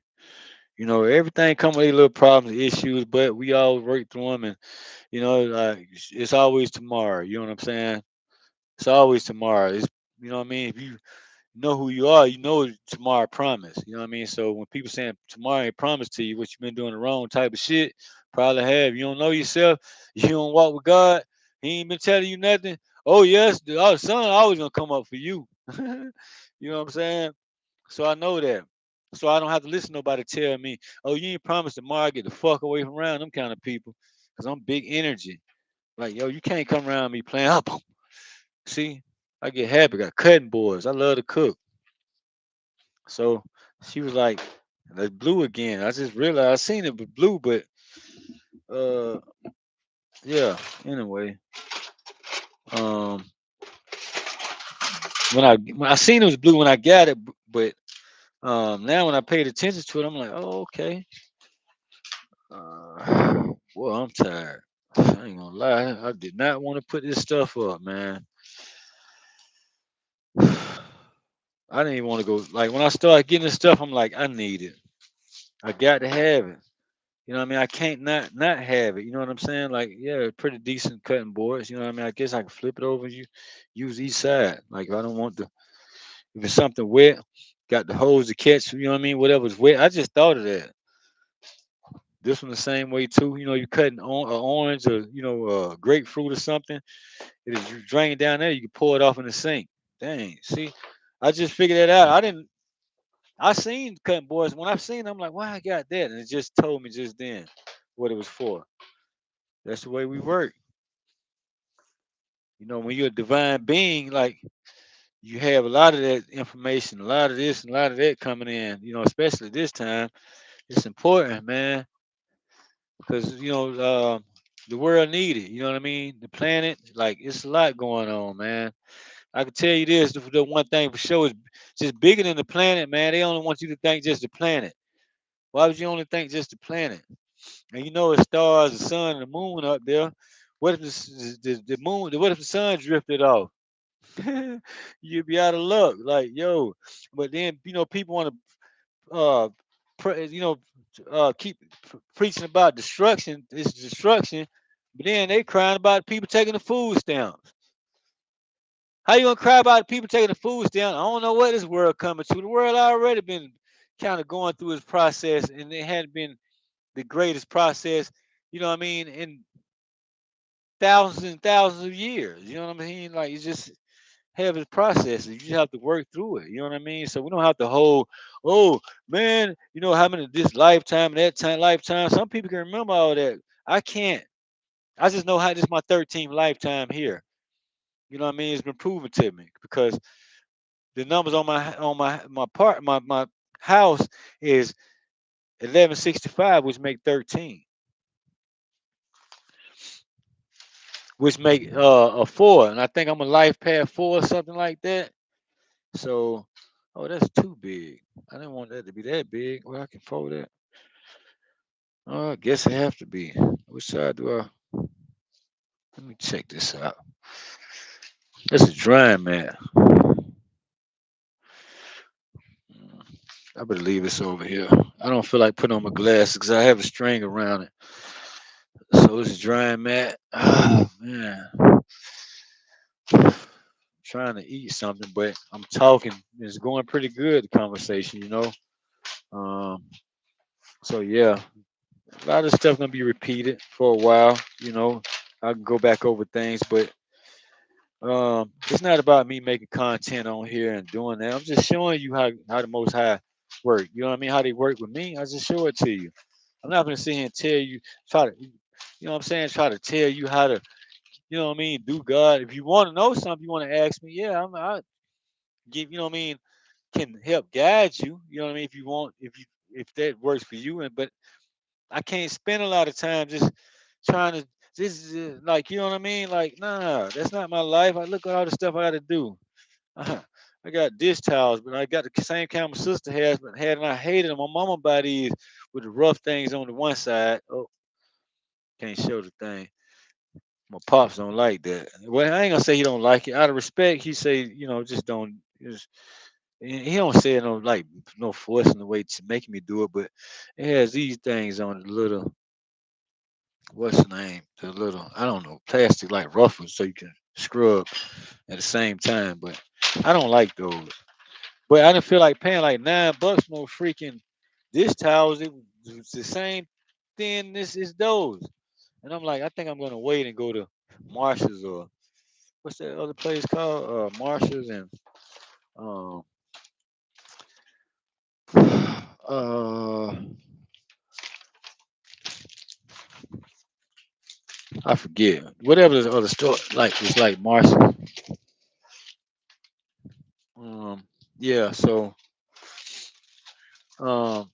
Everything come with a little problems, issues, but we all work through them, and like it's always tomorrow. You know what I'm saying? It's always tomorrow. It's what I mean. If you know who you are, you know tomorrow promise. You know what I mean? So when people saying tomorrow ain't promised to you, what you've been doing the wrong type of shit, probably have. You don't know yourself. You don't walk with God. He ain't been telling you nothing. Oh yes, the sun always gonna come up for you. You know what I'm saying? So I know that. So I don't have to listen to nobody tell me, oh, you ain't promised tomorrow. Get the fuck away from around them kind of people. Cause I'm big energy. Like, yo, you can't come around me playing up. See, I get happy. Got cutting boards. I love to cook. So she was like, "That's blue again." I just realized I seen it with blue, but uh, yeah. Anyway, um, when I seen it was blue when I got it, but now when I paid attention to it, I'm like, "Oh, okay." Well, I'm tired. I ain't gonna lie. I did not want to put this stuff up, man. I didn't even want to go. Like when I started getting this stuff, I'm like, I need it. I got to have it. You know what I mean? I can't not have it. You know what I'm saying? Like, yeah, pretty decent cutting boards. You know what I mean? I guess I can flip it over and you use each side. Like if I don't want if it's something wet, got the hose to catch, you know what I mean? Whatever's wet. I just thought of that. This one the same way too. You cutting on an orange or grapefruit or something. It is drain down there, you can pour it off in the sink. Dang, see, I just figured that out. I seen cutting boards. When I seen them, I'm like, why I got that? And it just told me just then what it was for. That's the way we work. When you're a divine being, like you have a lot of that information, a lot of this and a lot of that coming in, especially this time. It's important, man, because the world need it. You know what I mean? The planet, like it's a lot going on, man. I can tell you this: the one thing for sure is just bigger than the planet, man. They only want you to think just the planet. Why would you only think just the planet? And the stars, the sun, and the moon up there. What if the moon? What if the sun drifted off? You'd be out of luck. Like, yo, but then people want to you know keep preaching about destruction. It's destruction, but then they crying about people taking the food stamps. How you gonna cry about people taking the food stamps? I don't know what this world coming to. The world already been kind of going through its process, and it hadn't been the greatest process. You know what I mean? In thousands and thousands of years. You know what I mean? Like it's just have its processes. You just have to work through it. You know what I mean? So we don't have to hold, oh man, how many this lifetime and that time lifetime. Some people can remember all that. I can't. I just know how this is my 13th lifetime here. You know what I mean? It's been proven to me because the numbers on my house is 1165, which make 13, which make a four. And I think I'm a life path four or something like that. So, oh, that's too big. I didn't want that to be that big. Well, I can fold that. Oh, I guess it have to be. Which side do I? Let me check this out. That's a drying mat. Mm, I better leave this over here. I don't feel like putting on my glasses because I have a string around it. So it's a drying mat. Oh man, trying to eat something, but I'm talking. It's going pretty good. The conversation. Um, So yeah, a lot of stuff gonna be repeated for a while. I can go back over things, but it's not about me making content on here and doing that. I'm just showing you how the Most High work. You know what I mean? How they work with me. I just show it to you. I'm not gonna sit here and tell you, try to, what I'm saying, try to tell you how to, do God. If you want to know something, you want to ask me. Yeah, I give, can help guide you. You know what I mean? If you want, if that works for you, but I can't spend a lot of time just trying to. This is like, you know what I mean? Like, nah, that's not my life. I look at all the stuff I got to do. I got dish towels, but I got the same kind my sister has, but and I hated them. My mama buy these with the rough things on the one side. Oh, can't show the thing. My pops don't like that. Well, I ain't gonna say he don't like it. Out of respect, he say, just don't. He don't say it no like no forcing the way to make me do it, but it has these things on the little, what's the name? The little, I don't know, plastic like ruffles so you can scrub at the same time. But I don't like those. But I didn't feel like paying like $9 more freaking dish towels. It was the same thing. This is those. And I'm like, I think I'm gonna wait and go to Marshalls, or what's that other place called? Marshalls and um uh I forget. Whatever the other store like, it's like Marshalls. Um yeah, so um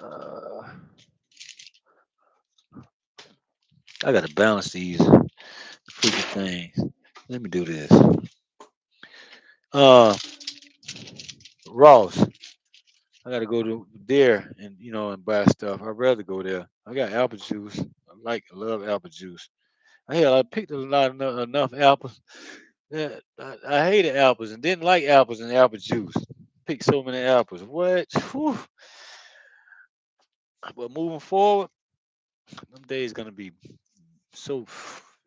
uh I gotta balance these freaking things. Let me do this. Uh Ross. I gotta go to there and and buy stuff. I'd rather go there. I got apple juice. I love apple juice. I picked a lot enough apples. Yeah, I hated apples and didn't like apples and apple juice. Picked so many apples. What? Whew. But moving forward, them days gonna be so.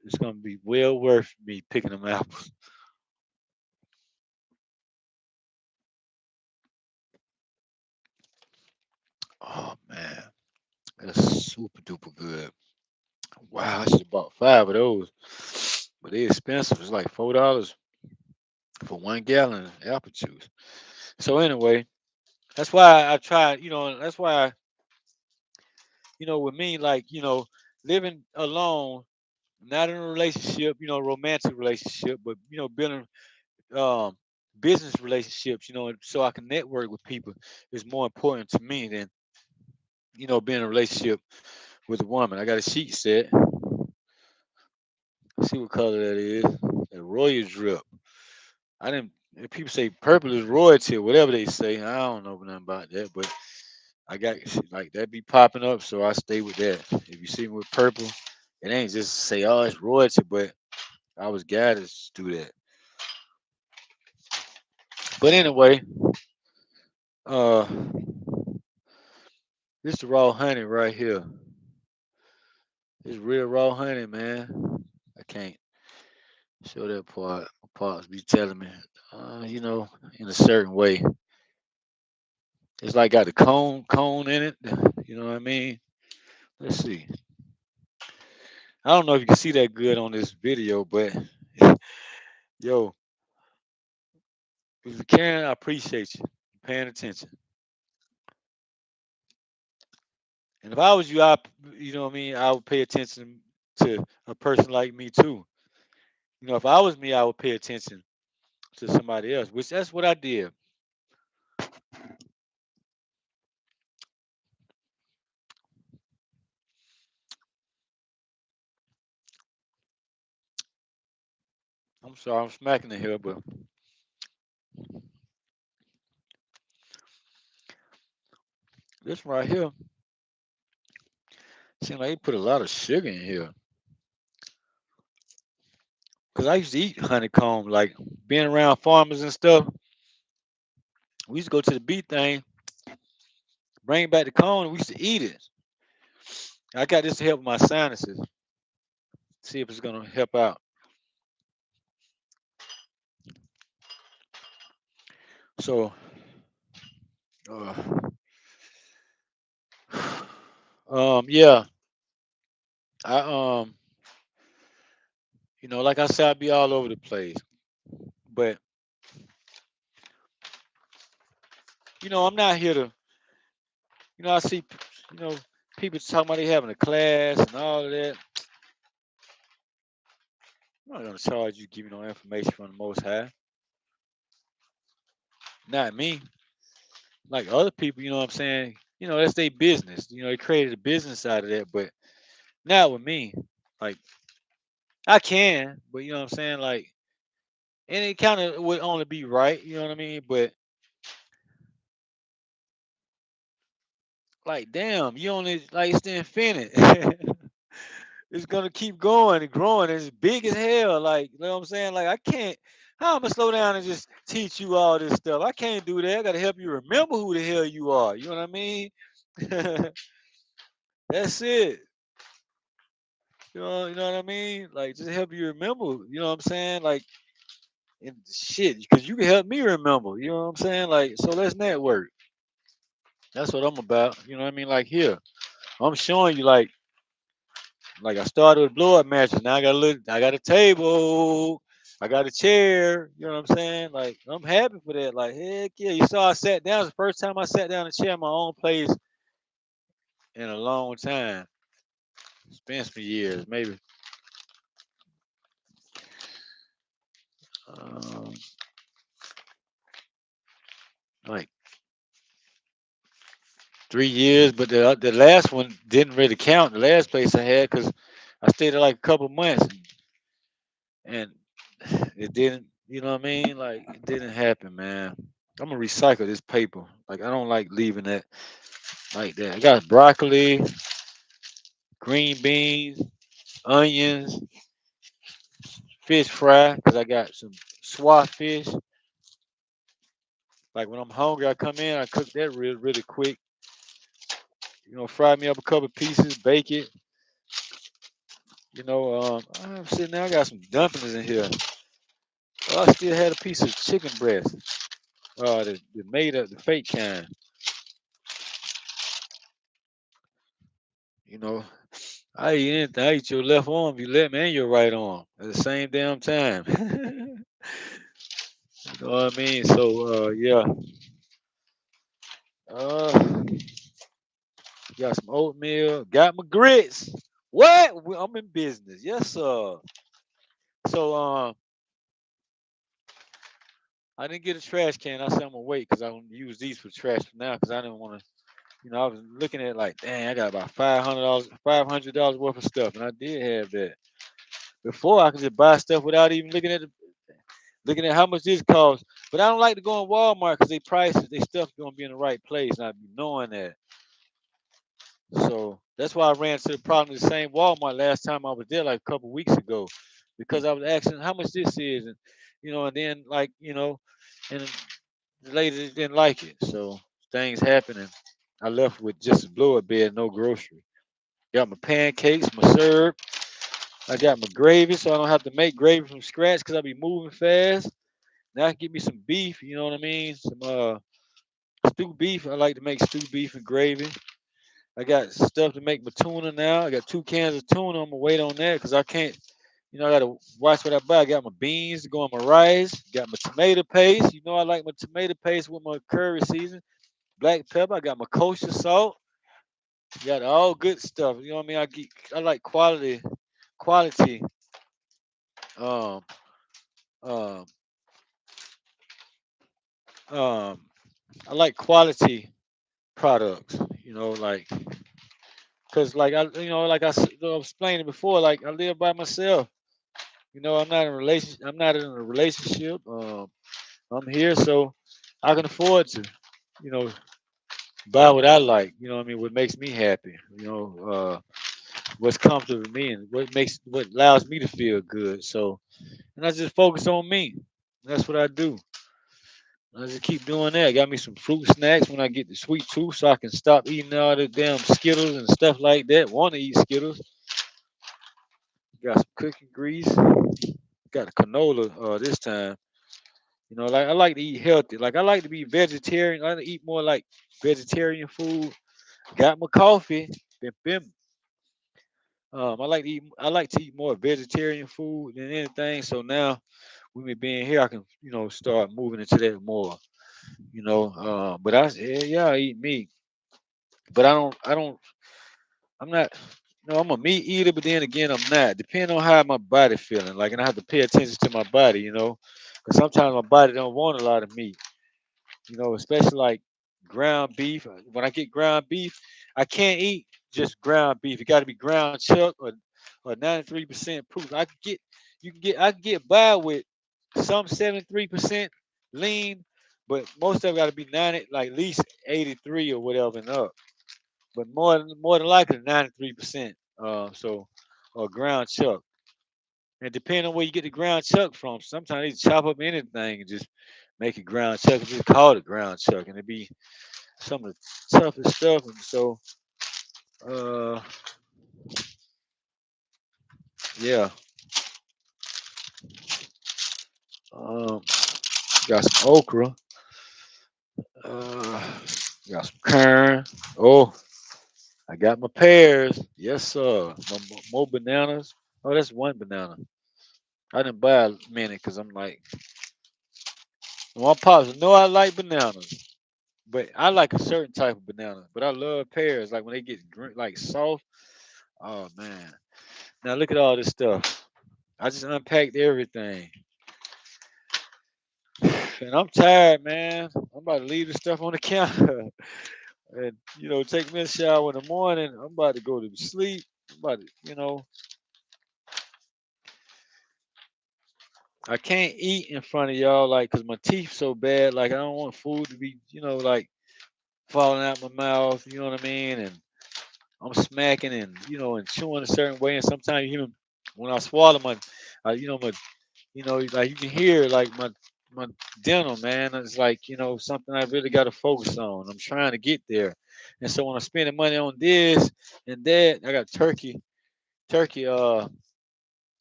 It's gonna be well worth me picking them apples. Oh man, that's super duper good. Wow, I should have bought 5 of those, but they're expensive. It's like $4 for 1 gallon of apple juice. So anyway, that's why I tried. That's why with me, like living alone, not in a relationship, romantic relationship, but building um business relationships, so I can network with people is more important to me than being in a relationship with a woman. I got a sheet set. See what color that is. A royal drip. I didn't. If people say purple is royalty or whatever they say, I don't know nothing about that, but I got shit like that be popping up, so I stay with that. If you see me with purple, it ain't just say, oh, it's royalty, but I was guided to do that. But anyway, uh, this the raw honey right here. It's real raw honey, man. I can't show that part. My pops be telling me, in a certain way. It's like got the cone in it. You know what I mean? Let's see. I don't know if you can see that good on this video, but yo, if you can, I appreciate you paying attention. And if I was you, you know what I mean, I would pay attention to a person like me too. If I was me, I would pay attention to somebody else, which that's what I did. I'm sorry, I'm smacking the here, but this right here seems like they put a lot of sugar in here. Cause I used to eat honeycomb, like being around farmers and stuff. We used to go to the bee thing, bring back the cone, and we used to eat it. I got this to help with my sinuses. See if it's gonna help out. So, uh, Yeah, I like I said, I be all over the place, but I'm not here to, I see, you know, people talking about they having a class and all of that. I'm not gonna charge you, give you no information from the Most High. Not me. Like other people, you know what I'm saying? That's their business. They created a business out of that, but not with me. Like I can, but you know what I'm saying? Like, and it kind of would only be right, you know what I mean? But like, damn, you only like it's the infinite. It's gonna keep going and growing. It's big as hell. Like, you know what I'm saying? Like, I can't. How am I gonna slow down and just teach you all this stuff? I can't do that. I gotta help you remember who the hell you are. You know what I mean? That's it. You know what I mean? Like, just help you remember. You know what I'm saying? Like, and shit, because you can help me remember. You know what I'm saying? Like, so let's network. That's what I'm about. You know what I mean? Like, here, I'm showing you, like I started with blow up matches. Now I got a table. I got a chair. You know what I'm saying? Like, I'm happy for that. Like, heck yeah. You saw I sat down. It's the first time I sat down in a chair in my own place in a long time. It's been some years, maybe um, like 3 years. But the last one didn't really count. The last place I had because I stayed there like a couple months and it didn't. You know what I mean? Like, it didn't happen, man. I'm gonna recycle this paper. Like, I don't like leaving that like that. I got broccoli, green beans, onions, fish fry because I got some swat fish. Like when I'm hungry, I come in, I cook that really, really quick. Fry me up a couple pieces, bake it. I'm sitting there, I got some dumplings in here. Oh, I still had a piece of chicken breast. The made up, the fake kind. You know, I eat anything. I eat your left arm, you let me, and your right arm at the same damn time. You know what I mean? So, yeah. Uh, got some oatmeal. Got my grits. What? I'm in business. Yes, sir. So, I didn't get a trash can. I said I'm gonna wait because I'm gonna use these for trash for now because I didn't want to. I was looking at it like, dang, I got about $500 worth of stuff, and I did have that. Before I could just buy stuff without even looking at how much this costs. But I don't like to go in Walmart because they prices, they stuff gonna be in the right place, and I be knowing that. So that's why I ran to the problem the same Walmart last time I was there like a couple weeks ago, because I was asking how much this is, and then and the lady didn't like it. So things happening. I left with just a blow up bed, no grocery. Got my pancakes, my syrup. I got my gravy, so I don't have to make gravy from scratch because I be moving fast. Now I can get me some beef. You know what I mean? Some stew beef. I like to make stew beef and gravy. I got stuff to make my tuna now. I got 2 cans of tuna. I'm gonna wait on that because I can't. I gotta watch what I buy. I got my beans, go on my rice. Got my tomato paste. I like my tomato paste with my curry season, black pepper. I got my kosher salt. Got all good stuff. You know what I mean? I like quality. Um, um, um. I like quality products. Like because like I was explaining before. Like I live by myself. I'm not in a relation. I'm not in a relationship. I'm here, so I can afford to, you know, buy what I like. You know what I mean? What makes me happy. What's comfortable to me and what allows me to feel good. So, and I just focus on me. That's what I do. I just keep doing that. Got me some fruit snacks when I get the sweet tooth, so I can stop eating all the damn Skittles and stuff like that. Want to eat Skittles? Got some cooking grease. Got a canola this time. Like I like to eat healthy. Like I like to be vegetarian. I like to eat more like vegetarian food. Got my coffee. Bim, bim. I like to eat more vegetarian food than anything. So now with me being here, I can start moving into that more. But yeah, I eat meat, but I'm not. No, I'm a meat eater, but then again, I'm not. Depending on how my body feeling, like, and I have to pay attention to my body, because sometimes my body don't want a lot of meat, especially like ground beef. When I get ground beef, I can't eat just ground beef. It got to be ground chuck or 93% proof. I can get by with some 73% lean, but most of it got to be 90, like at least 83 or whatever and up. But more than likely 93%. Or ground chuck. And depending on where you get the ground chuck from, sometimes they chop up anything and just make it ground chuck and just call it ground chuck, and it be some of the toughest stuff. And so, uh, yeah, um, got some okra, uh, got some kern. Oh, I got my pears. Yes, sir. More bananas. Oh, that's one banana. I didn't buy many because I'm like, my pops know I like bananas, but I like a certain type of banana. But I love pears. Like when they get like soft. Oh man. Now look at all this stuff. I just unpacked everything. And I'm tired, man. I'm about to leave the stuff on the counter and take me a shower in the morning. I'm about to go to sleep. I'm about to, I can't eat in front of y'all like cause my teeth so bad. Like I don't want food to be, like falling out my mouth. You know what I mean? And I'm smacking and and chewing a certain way. And sometimes even when I swallow my like you can hear like my dental, man. It's like something I really got to focus on. I'm trying to get there, and so when I'm spending money on this and that, I got turkey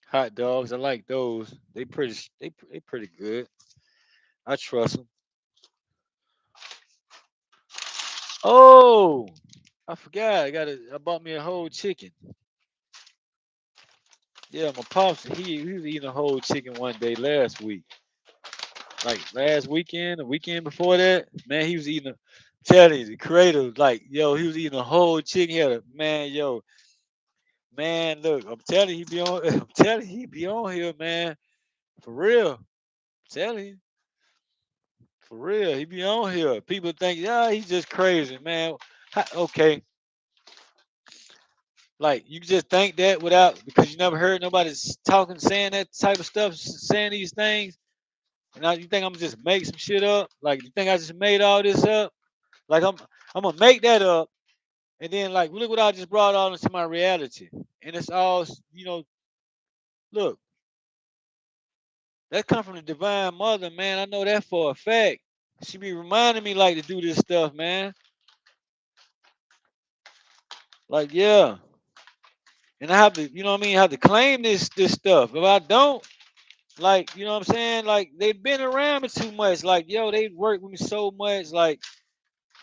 hot dogs. I like those. They pretty good. I trust them. Oh, I forgot. I bought me a whole chicken. Yeah, my pops he was eating a whole chicken one day last week. Like last weekend, the weekend before that, man, he was eating telling you, the creator, like, yo, he was eating a whole chicken. He had a man, yo, man, look, I'm telling you, he be on I'm telling you, he be on here, man. For real. I'm telling you, for real. He be on here. People think, yeah, he's just crazy, man. Okay. Like you just think that without because you never heard nobody talking, saying that type of stuff, saying these things. And now you think I'm just make some shit up? Like you think I just made all this up? Like I'm gonna make that up, and then like look what I just brought all into my reality, and it's all look that come from the divine mother, man. I know that for a fact. She be reminding me like to do this stuff, man. Like yeah, and I have to, what I mean, have to claim this stuff. If I don't, like what I'm saying, like they've been around me too much. Like yo, they work with me so much. Like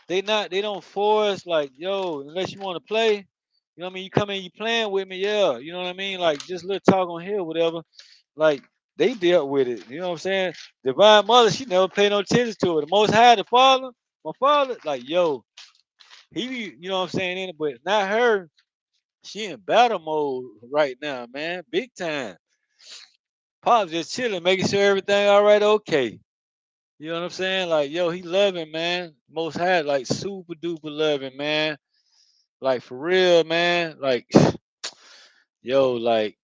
they don't force like yo unless you want to play. You know what I mean? You come in, you playing with me, yeah. You know what I mean? Like just little talk on here, whatever. Like they dealt with it. You know what I'm saying? Divine Mother, she never paid no attention to it. The Most High, the Father, my father, like yo, he, you know what I'm saying? In it, but not her. She in battle mode right now, man, big time. Pop's just chilling, making sure everything all right, okay. You know what I'm saying? Like yo, he loving, man. Most High, like super duper loving, man. Like for real, man. Like yo, like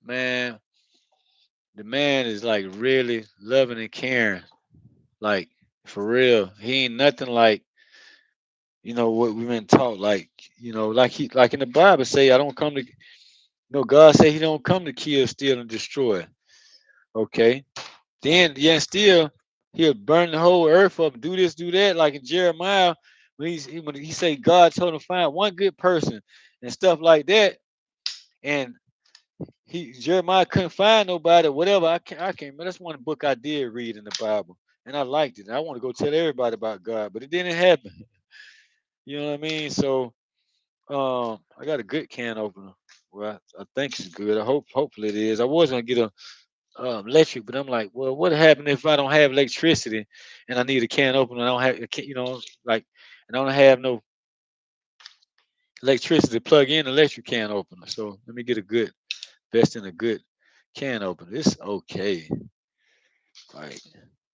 man, the man is like really loving and caring. Like for real. He ain't nothing like, what we've been taught. Like, like in the Bible say, I don't come to God say he don't come to kill, steal, and destroy. Okay. Then yeah, still he'll burn the whole earth up, do this, do that, like in Jeremiah, when he say God told him to find one good person and stuff like that. And he Jeremiah couldn't find nobody, whatever. I can't. That's one book I did read in the Bible, and I liked it. I want to go tell everybody about God, but it didn't happen. You know what I mean? So, I got a good can opener. Well, I think it's good. Hopefully it is. I was gonna get a electric, but I'm like, well, what happened if I don't have electricity and I need a can opener? I don't have, like, and I don't have no electricity to plug in an electric can opener. So let me get a good, best in a good can opener. It's okay. Like,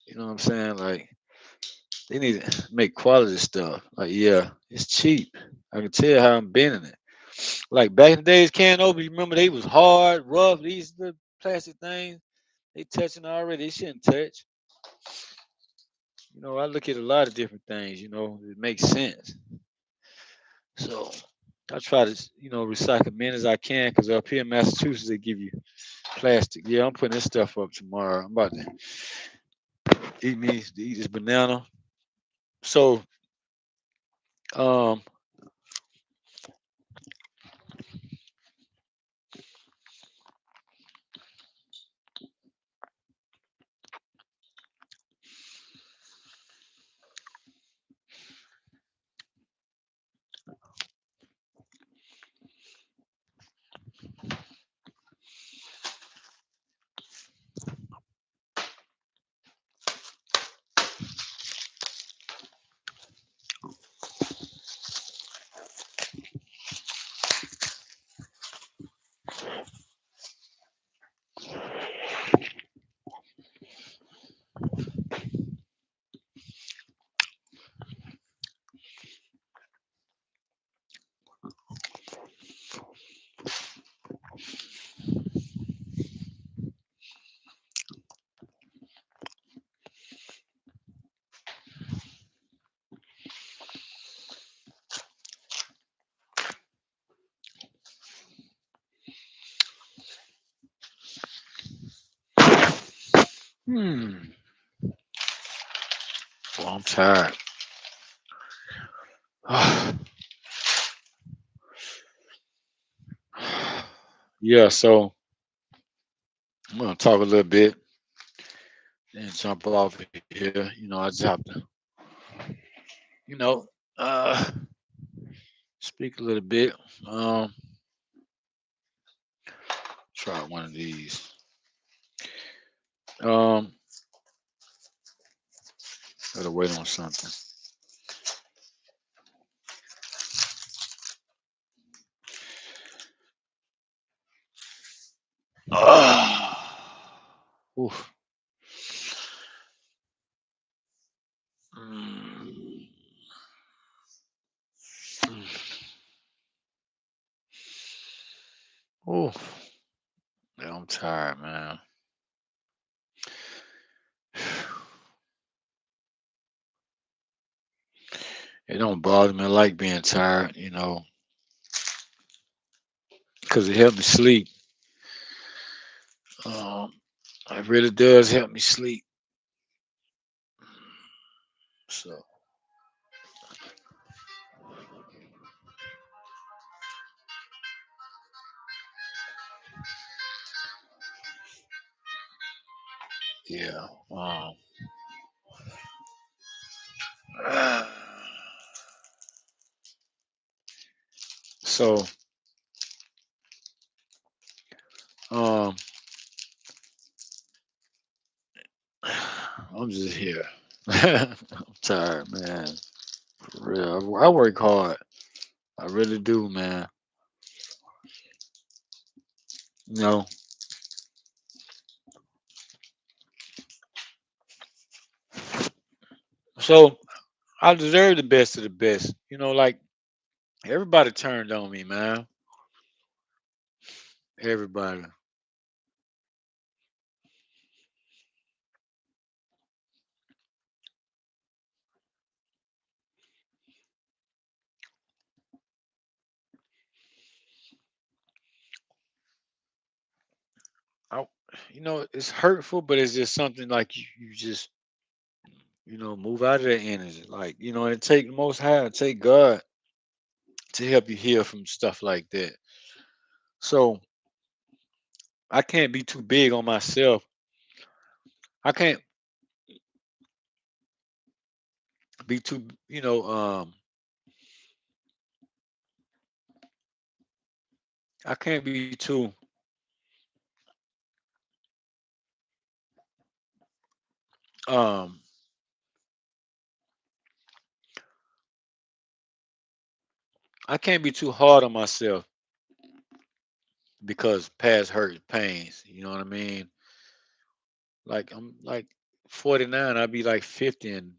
you know what I'm saying? Like, they need to make quality stuff. Like, yeah, it's cheap. I can tell how I'm bending it. Like back in the days, can openers, you remember they was hard, rough. These little plastic things, they touching already. They shouldn't touch. I look at a lot of different things. It makes sense. So I try to, recycle many as I can because up here in Massachusetts they give you plastic. Yeah, I'm putting this stuff up tomorrow. I'm about to eat this banana. So um hmm. Well, I'm tired. Yeah, so I'm gonna talk a little bit and jump off here. I just have to, you know, uh speak a little bit. Um Try one of these. Um Gotta wait on something. Oof. Mm. Oof. Yeah, I'm tired, man. It don't bother me. I like being tired, because it helps me sleep. Um, it really does help me sleep. So yeah. So um, I'm just here. I'm tired, man. For real. I work hard. I really do, man. You know. So I deserve the best of the best. Like everybody turned on me, man. Everybody. I, it's hurtful, but it's just something like you just, move out of that energy. Like, it take the most high, it take God to help you heal from stuff like that. So I can't be too big on myself. I can't be too, I can't be too um I can't be too hard on myself because past hurt pains, you know what I mean? Like I'm like 49, I'll be like 50 in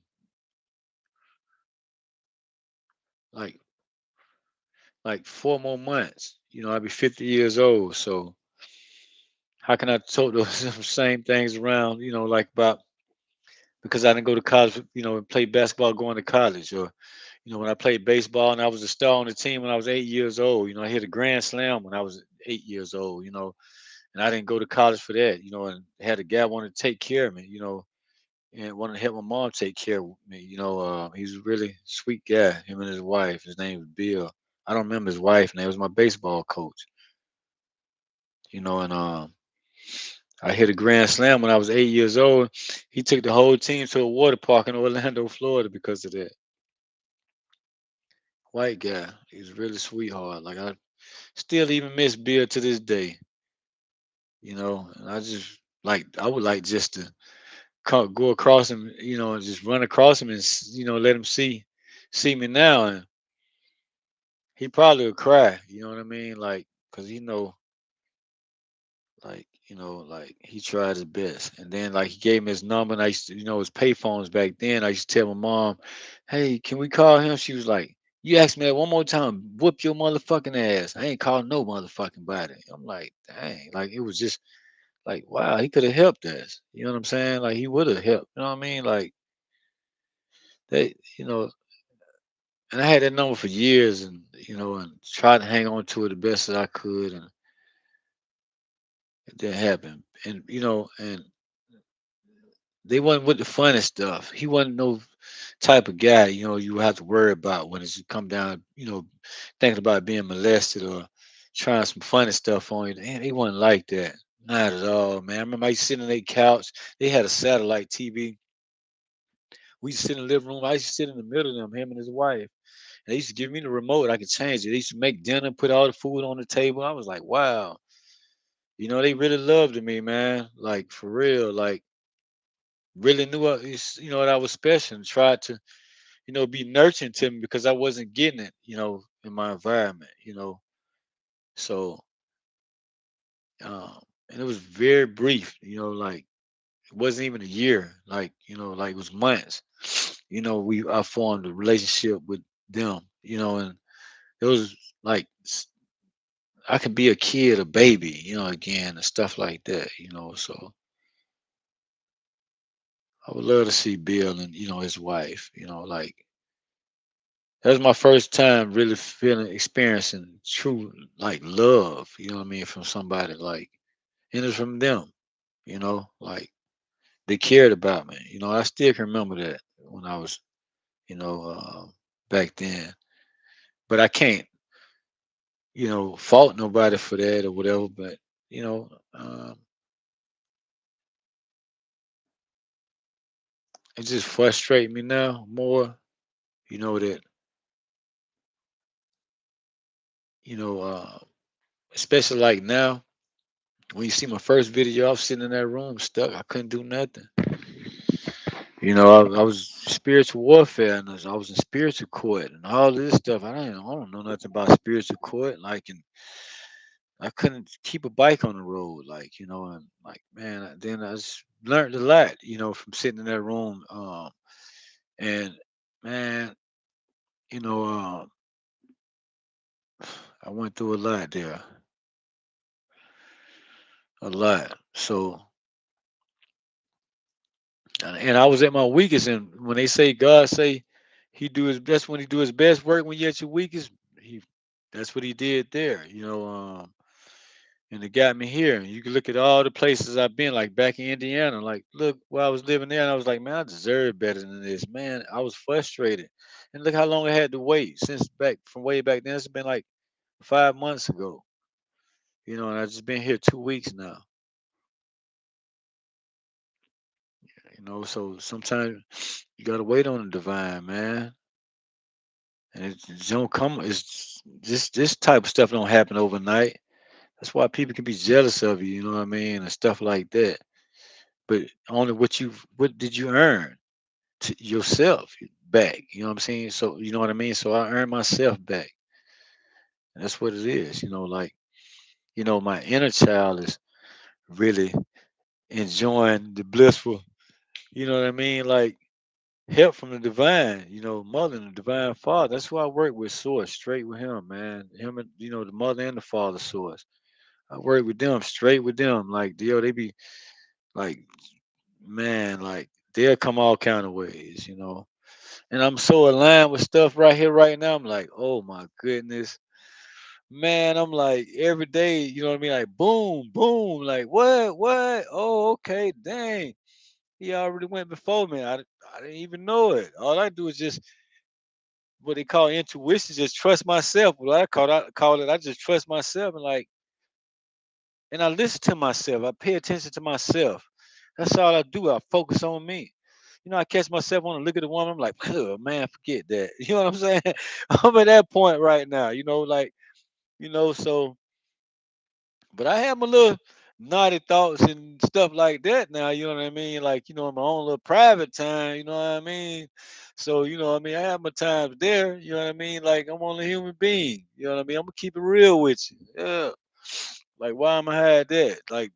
like 4 more months. I'll be 50 years old. So how can I tote those same things around, like about because I didn't go to college, and play basketball going to college, or when I played baseball and I was a star on the team when I was 8 years old. I hit a grand slam when I was 8 years old. And I didn't go to college for that. And had a guy wanted to take care of me. And wanted to help my mom take care of me. He's a really sweet guy. Him and his wife. His name was Bill. I don't remember his wife name. It was my baseball coach. And I hit a grand slam when I was 8 years old. He took the whole team to a water park in Orlando, Florida, because of that. White guy. He's really sweetheart. Like I still even miss Bill to this day. And I just I would like just to go across him, and just run across him and let him see me now, and he probably would cry. You know what I mean? Like, cause he tried his best, and then like he gave me his number, and I used to, his payphones back then. I used to tell my mom, "Hey, can we call him?" She was like, "You ask me that one more time, whoop your motherfucking ass. I ain't calling no motherfucking body." I'm like, dang, like it was just like, wow, he could have helped us. You know what I'm saying? Like he would have helped. You know what I mean? Like they, and I had that number for years, and and tried to hang on to it the best that I could, and it didn't happen. And and they wasn't with the funny stuff. He wasn't no type of guy, you have to worry about when it's come down, thinking about being molested or trying some funny stuff on you. And he wasn't like that. Not at all, man. I remember I used to sit on their couch. They had a satellite TV. We used to sit in the living room. I used to sit in the middle of them, him and his wife. And they used to give me the remote. I could change it. They used to make dinner, put all the food on the table. I was like, wow. They really loved me, man. Like for real. Like really knew that I was special and tried to, be nurturing to me because I wasn't getting it, in my environment. So and it was very brief, like it wasn't even a year, like, like it was months. I formed a relationship with them, and it was like I could be a kid, a baby, again and stuff like that, so I would love to see Bill and, his wife, like that was my first time really experiencing true like love, what I mean, from somebody like, and it's from them, like they cared about me. I still can remember that when I was, you know, uh, back then. But I can't, fault nobody for that or whatever. But you know, um, it just frustrates me now more. That you know, uh, especially like now when you see my first video, I was sitting in that room stuck. I couldn't do nothing. I was spiritual warfare, and I was in spiritual court and all this stuff. I don't know nothing about spiritual court. Like, and I couldn't keep a bike on the road, like, and like, man, then I just learned a lot, from sitting in that room. And man, you know, I went through a lot there, a lot. So, and I was at my weakest. And when they say God say He do His best when He do His best work when you're at your weakest, He that's what He did there, and it got me here. You can look at all the places I've been, like back in Indiana. Like, look where I was living there, and I was like, man, I deserve better than this. Man, I was frustrated, and look how long I had to wait since back from way back then. It's been like 5 months ago, and I've just been here 2 weeks now. So sometimes you gotta wait on the divine, man, and it don't come. It's this type of stuff don't happen overnight. That's why people can be jealous of you, you know what I mean, and stuff like that. But only what did you earn to yourself back? You know what I'm saying? So you know what I mean? So I earned myself back. And that's what it is, like, my inner child is really enjoying the blissful, you know what I mean? Like help from the divine, mother and the divine father. That's who I work with, source, straight with him, man. Him and the mother and the father source. I work with them, straight with them. Like, they be like, man, like they'll come all kind of ways. And I'm so aligned with stuff right here, right now. I'm like, oh my goodness, man. I'm like every day, you know what I mean? Like boom, boom, like what? Oh, okay, dang. He already went before me. I didn't even know it. All I do is just what they call intuition, just trust myself. What I call it, I just trust myself and I listen to myself. I pay attention to myself. That's all I do. I focus on me. I catch myself on to look at a woman. I'm like, oh, man, forget that. You know what I'm saying? I'm at that point right now. Like, so. But I have my little naughty thoughts and stuff like that now. You know what I mean? Like, in my own little private time. You know what I mean? So, what I mean, I have my times there. You know what I mean? Like, I'm only a human being. You know what I mean? I'm gonna keep it real with you. Yeah. Like, why am I hide that? Like,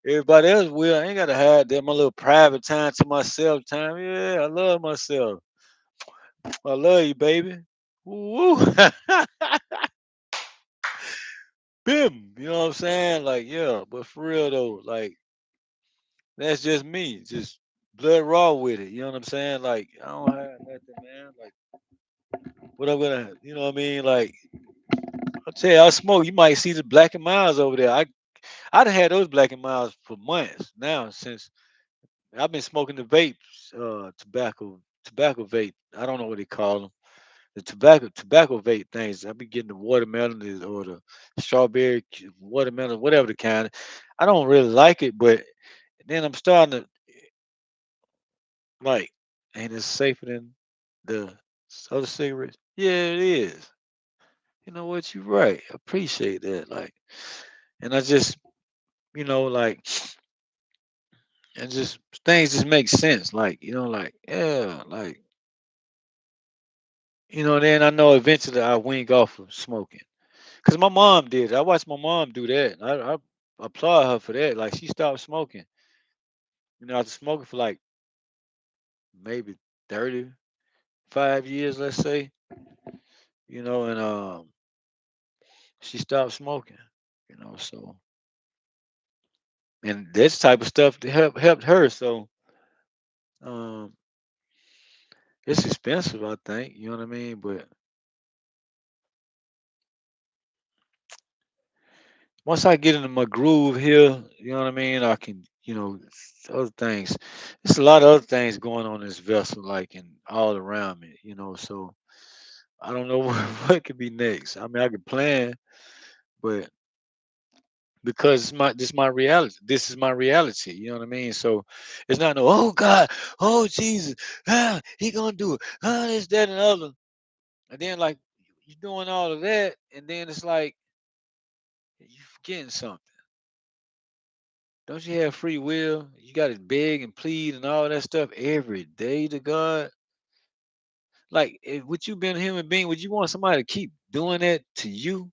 everybody else will. I ain't gotta hide that. My little private time to myself time. Yeah, I love myself. I love you, baby. Woo. Bim. You know what I'm saying? Like, yeah, but for real though, like that's just me. Just blood raw with it. You know what I'm saying? Like, I don't have nothing, man. Like, what I'm gonna, you know what I mean? Like, I'll tell you, I smoke. You might see the Black and Miles over there. I'd had those Black and Miles for months now since I've been smoking the vapes, tobacco vape. I don't know what they call them. The tobacco vape things. I be getting the watermelon or the strawberry watermelon, whatever the kind. I don't really like it, but then I'm starting to like, ain't it safer than the other cigarettes? Yeah, it is. You know what? You're right. I appreciate that. Like, and I just, like, and just things just make sense. Like, like, yeah, like, then I know eventually I wing off of smoking. Cause my mom did. I watched my mom do that. I applaud her for that. Like she stopped smoking. After smoking for like maybe 35 years, let's say. And she stopped smoking. So and this type of stuff that helped her. So um, it's expensive, I think. You know what I mean? But once I get into my groove here, you know what I mean, I can, other things. There's a lot of other things going on in this vessel, like and all around me, So I don't know what could be next. I mean, I could plan, but because this my reality. This is my reality. You know what I mean? So it's not no, oh God, oh Jesus, he gonna do it, this, that, and other. And then like you doing all of that, and then it's like you forgetting something. Don't you have free will? You got to beg and plead and all that stuff every day to God. Like, would you been a human being? Would you want somebody to keep doing that to you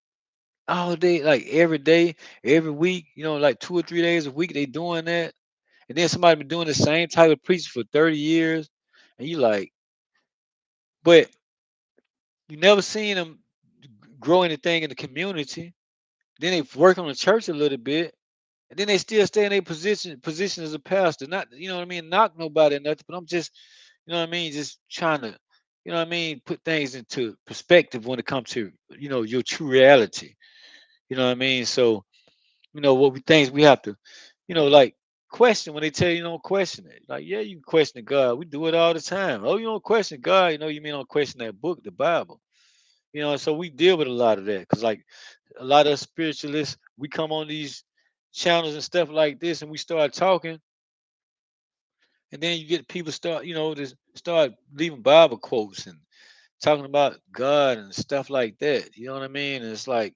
all day, like every day, every week? Like 2 or 3 days a week they doing that, and then somebody been doing the same type of preaching for 30 years, and you like, but you never seen them grow anything in the community. Then they work on the church a little bit, and then they still stay in their position as a pastor. Not, what I mean, knock nobody or nothing, but I'm just, just trying to, what I mean, put things into perspective when it comes to, your true reality. You know what I mean? So, what we things we have to, like question when they tell you don't question it. Like, yeah, you can question God. We do it all the time. Oh, you don't question God, you mean don't question that book, the Bible. So we deal with a lot of that because like a lot of spiritualists, we come on these channels and stuff like this, and we start talking, and then you get people start, just start leaving Bible quotes and talking about God and stuff like that. You know what I mean? And it's like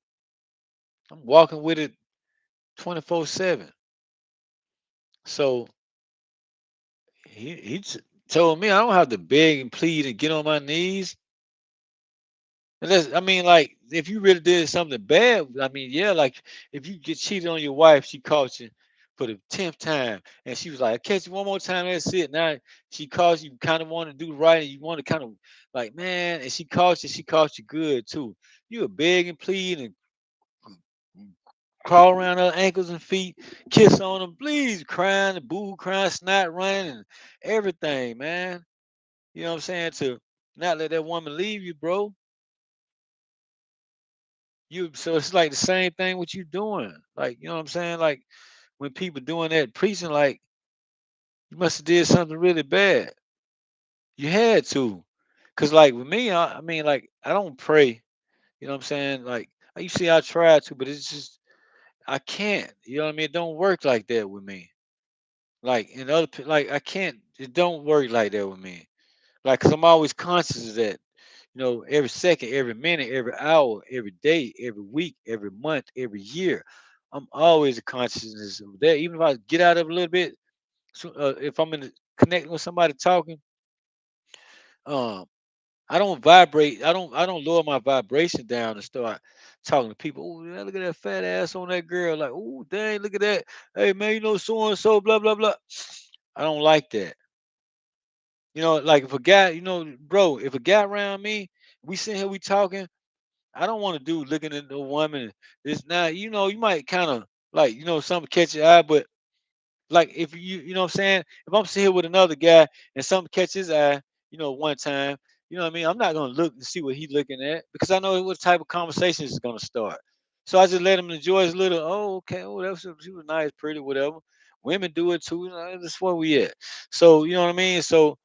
I'm walking with it 24/7. So told me I don't have to beg and plead and get on my knees. I mean, like, if you really did something bad, I mean, yeah, like if you get cheated on your wife, she caught you for the 10th time, and she was like, "I catch you one more time, that's it." Now she calls you, kind of want to do right, and you want to kind of like, man, and she caught you good too. You were beg and plead and crawl around her ankles and feet, kiss on them, please, crying, boo, crying, snot running, and everything, man. You know what I'm saying? To not let that woman leave you, bro. So it's like the same thing what you doing. Like, you know what I'm saying? Like when people doing that preaching, like you must have did something really bad. You had to. Cause like with me, I mean, like I don't pray. You know what I'm saying? Like you see, I try to, but it's just I can't. You know what I mean? It don't work like that with me. Like in like I can't. It don't work like that with me. Like, cause I'm always conscious of that. You know, every second, every minute, every hour, every day, every week, every month, every year. I'm always a consciousness of that. Even if I get out of it a little bit, so, if I'm in connecting with somebody talking, um, I don't vibrate. I don't lower my vibration down and start talking to people. Oh, yeah, look at that fat ass on that girl. Like, oh, dang, look at that. Hey, man, you know so and so, blah blah blah. I don't like that. You know, like if a guy, bro, if a guy around me, we sitting here, we talking. I don't want to do looking at the woman. It's not, you might kind of like, something catch your eye, but like if you know what I'm saying, if I'm sitting here with another guy and something catch his eye, one time, you know what I mean, I'm not gonna look and see what he's looking at because I know what type of conversation is gonna start. So I just let him enjoy his little, oh, okay, oh, she was nice, pretty, whatever. Women do it too, that's where we at. So, you know what I mean? So,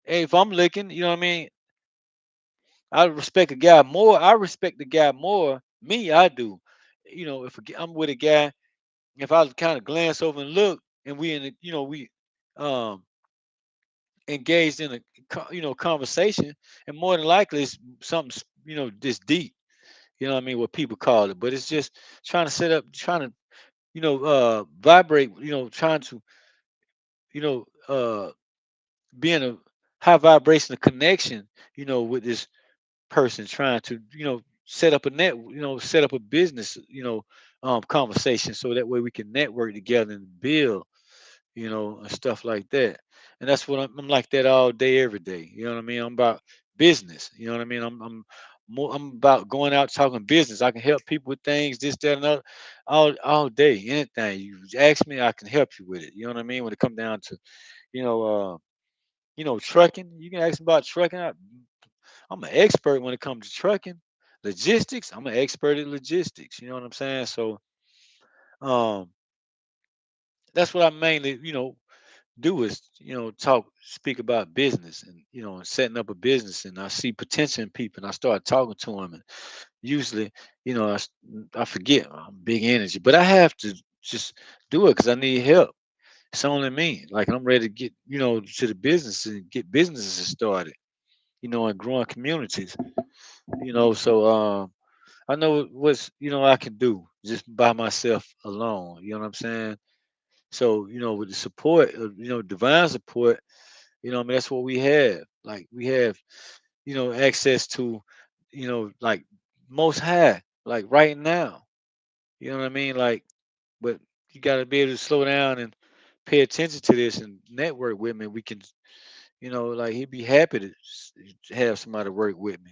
hey, if I'm looking, you know what I mean, I respect a guy more. I respect the guy more. Me, I do. If I'm with a guy, if I kind of glance over and look, and we in, we um engaged in a conversation, and more than likely it's something this deep. You know what I mean? What people call it, but it's just trying to set up, trying to vibrate. Trying to you know uh be in a high vibration of connection. With this person trying to set up a set up a business conversation so that way we can network together and build and stuff like that. And that's what I'm like that all day every day. You know what I mean? I'm about business. You know what I mean? I'm about going out talking business. I can help people with things, this, that, and other, all day. Anything you ask me, I can help you with it. You know what I mean? When it comes down to you know uh trucking, you can ask me about trucking. I'm an expert when it comes to trucking. Logistics, I'm an expert in logistics. You know what I'm saying? So um that's what I mainly, do is, speak about business and, and setting up a business. And I see potential in people and I start talking to them. And usually, I forget I'm big energy, but I have to just do it because I need help. It's only me. Like I'm ready to get, to the business and get businesses started, and growing communities, so I know what's I can do just by myself alone. You know what I'm saying? So with the support, of, divine support, I mean that's what we have. Like we have, access to, like most high, like right now. You know what I mean? Like, but you got to be able to slow down and pay attention to this and network with me. We can, like he'd be happy to have somebody work with me.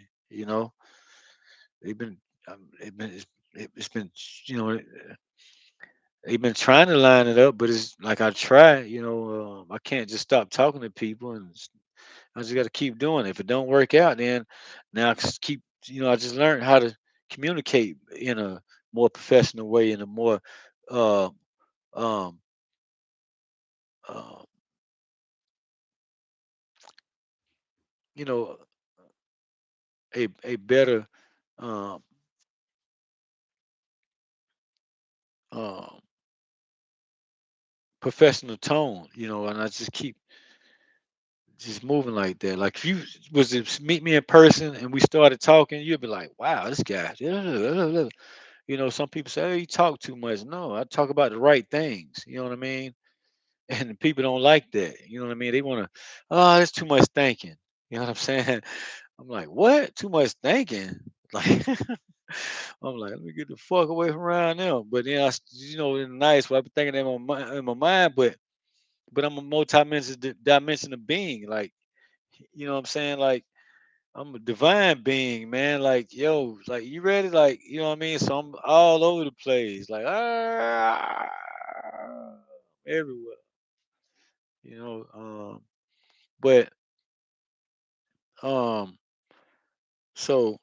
They've been, it's been, you know, they've been trying to line it up, but it's like I try, I can't just stop talking to people, and I just got to keep doing it. If it don't work out, then now I just keep, I just learned how to communicate in a more professional way, in a more, uh, um, uh, you know, a better, um, um, professional tone, and I just keep just moving like that. Like if you was to meet me in person and we started talking, you'd be like, "Wow, this guy," you Some people say, "Hey, you talk too much." No, I talk about the right things. You know what I mean? And the people don't like that. You know what I mean? They want to, oh, that's too much thinking. You know what I'm saying? I'm like, what? Too much thinking? Like, I'm like, let me get the fuck away from around them. But then in a nice way, I be thinking in my mind, but I'm a dimensional being. Like, you know what I'm saying? Like, I'm a divine being, man. Like, yo, like you ready? Like, you know what I mean? So I'm all over the place, like everywhere. You know, but um, so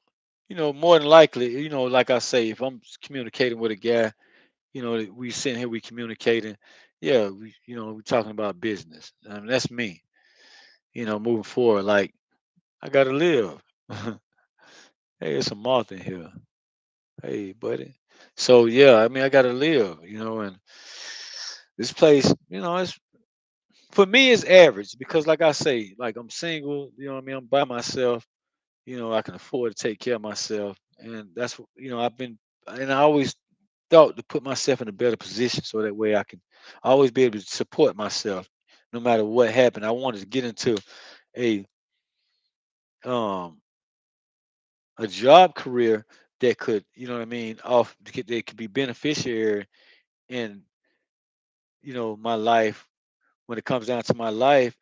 more than likely, like I say, if I'm communicating with a guy, that we sitting here, we communicating, yeah, we talking about business. I mean, that's me. Moving forward, like I gotta live. Hey, it's a moth in here. Hey, buddy. So yeah, I mean, I gotta live, and this place, it's for me, it's average because, like I say, like I'm single. You know what I mean? I'm by myself. I can afford to take care of myself, and that's what I've been, and I always thought to put myself in a better position so that way I can always be able to support myself, no matter what happened. I wanted to get into a um a job career that could, what I mean, that could be beneficiary in my life when it comes down to my life,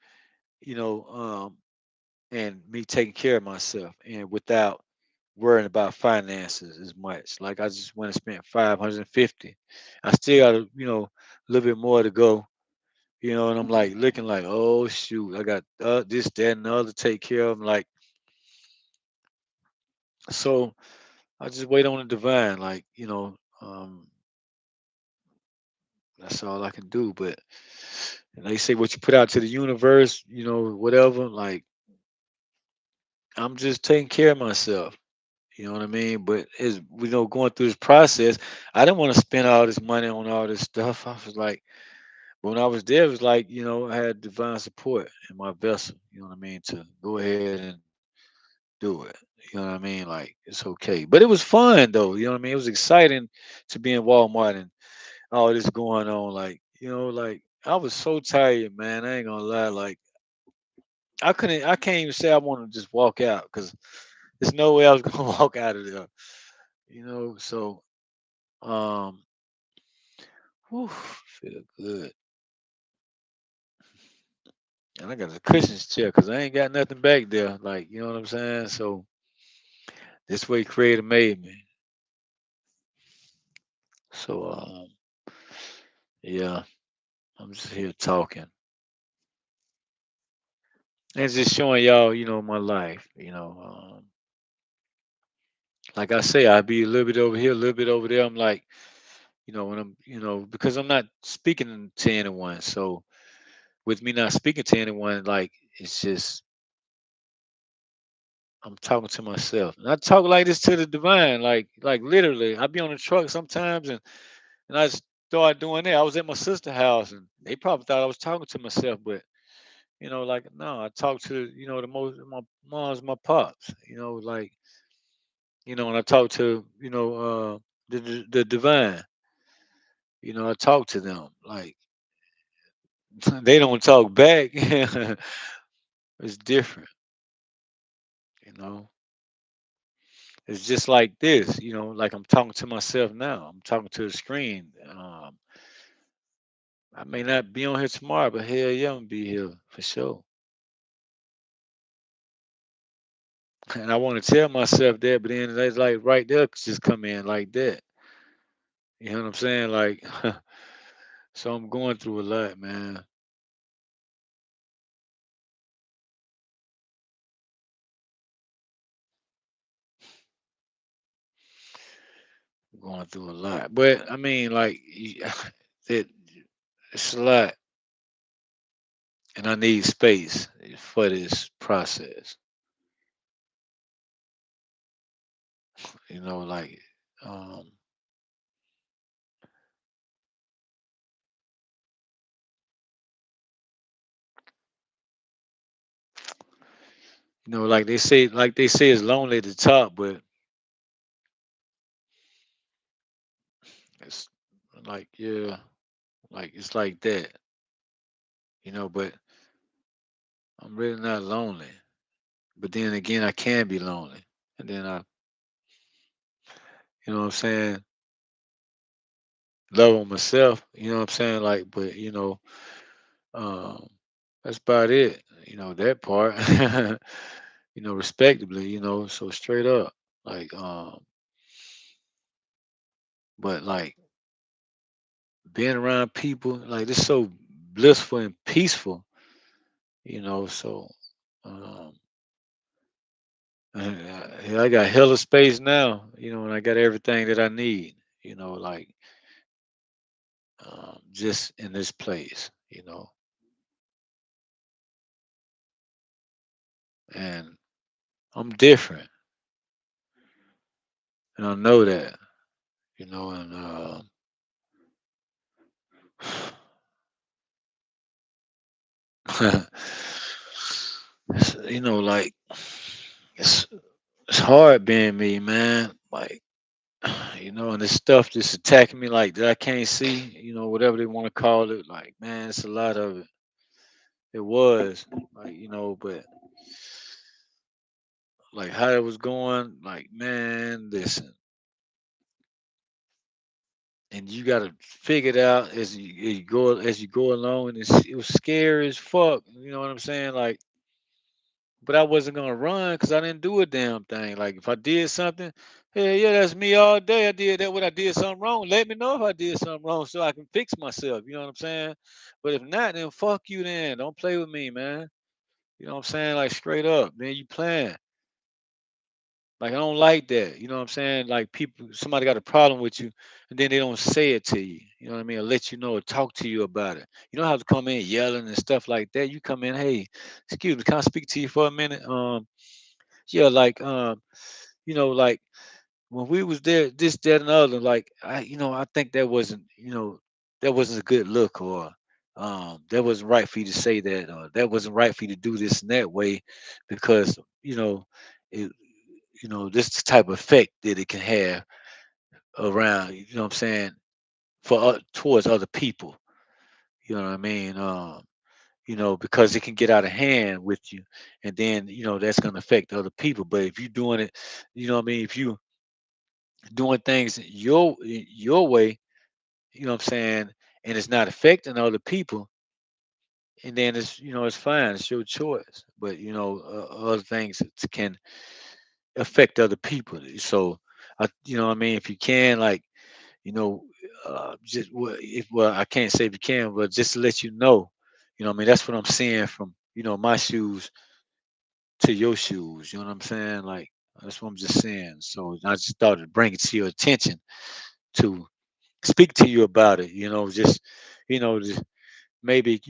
you know, um, and me taking care of myself and without worrying about finances as much. Like I just went and spent 550. I still got a little bit more to go. And I'm like looking like, oh shoot, I got this, that, and the other to take care of. Like, so I just wait on the divine. Like, that's all I can do. But they say what you put out to the universe, whatever. Like, I'm just taking care of myself. You know what I mean? But as going through this process, I didn't want to spend all this money on all this stuff. I was like, when I was there, it was like, I had divine support in my vessel, you know what I mean, to go ahead and do it. You know what I mean? Like, it's okay. But it was fun though, you know what I mean? It was exciting to be in Walmart and all this going on. Like, like I was so tired, man. I ain't gonna lie. Like, I can't even say I want to just walk out because there's no way I was gonna walk out of there. So um whew, feel good. And I got a Christmas chair because I ain't got nothing back there. Like, you know what I'm saying? So this way creator made me. So yeah, I'm just here talking. And just showing y'all, my life. Like I say, I be a little bit over here, a little bit over there. I'm like, when I'm, because I'm not speaking to anyone. So with me not speaking to anyone, like it's just I'm talking to myself. And I talk like this to the divine, like literally. I be on the truck sometimes and I started doing that. I was at my sister's house and they probably thought I was talking to myself, but like no, I talk to, the most my mom's my pops, like, and I talk to, the divine, I talk to them. Like they don't talk back. It's different, you know. It's just like this, like I'm talking to myself now. I'm talking to the screen. I may not be on here tomorrow, but hell yeah, I'm gonna be here for sure. And I want to tell myself that, but then that's like right there could just come in like that. You know what I'm saying? Like, so I'm going through a lot, man. I'm going through a lot, but I mean, like, it, it's a lot, and I need space for this process. Like, um, like they say, it's lonely at the top, but Like, yeah, like it's like that, but I'm really not lonely. But then again, I can be lonely. And then what I'm saying, love on myself, what I'm saying? Like, but, um, that's about it, that part, respectively, so straight up. Like, but like being around people, like it's so blissful and peaceful, so, um, I got hella space now, and I got everything that I need, like, just in this place, and I'm different, and I know that, and like it's it's hard being me, man. Like, and this stuff that's attacking me, like that I can't see, whatever they want to call it. Like, man, it's a lot of it. It was like, but like how it was going, like, man, listen, and you got to figure it out as you go along, and it was scary as fuck. You know what I'm saying? Like, but I wasn't gonna run because I didn't do a damn thing. Like, if I did something, hell yeah, that's me all day. I did that when I did something wrong. Let me know if I did something wrong so I can fix myself. You know what I'm saying? But if not, then fuck you. Then don't play with me, man. You know what I'm saying? Like, straight up. Then you playing. Like, I don't like that. You know what I'm saying? Like, somebody got a problem with you, and then they don't say it to you. You know what I mean? Or let you know, or talk to you about it. You don't have to come in yelling and stuff like that. You come in, hey, excuse me, can I speak to you for a minute? Yeah, like, like when we was there, this, that, and other, like, I think that wasn't a good look, or that wasn't right for you to say that, or that wasn't right for you to do this and that way, because it, this is the type of effect that it can have around, what I'm saying, towards other people. You know what I mean? Because it can get out of hand with you, and then that's gonna affect other people. But if you're doing it, what I mean, if you doing things your way, what I'm saying, and it's not affecting other people, and then it's fine, it's your choice. But other things can affect other people. So what I mean, if you can, like, you know, just I can't say if you can, but just to let you know, what I mean, that's what I'm saying from my shoes to your shoes. You know what I'm saying? Like, that's what I'm just saying. So I just thought to bring it to your attention to speak to you about it. Just maybe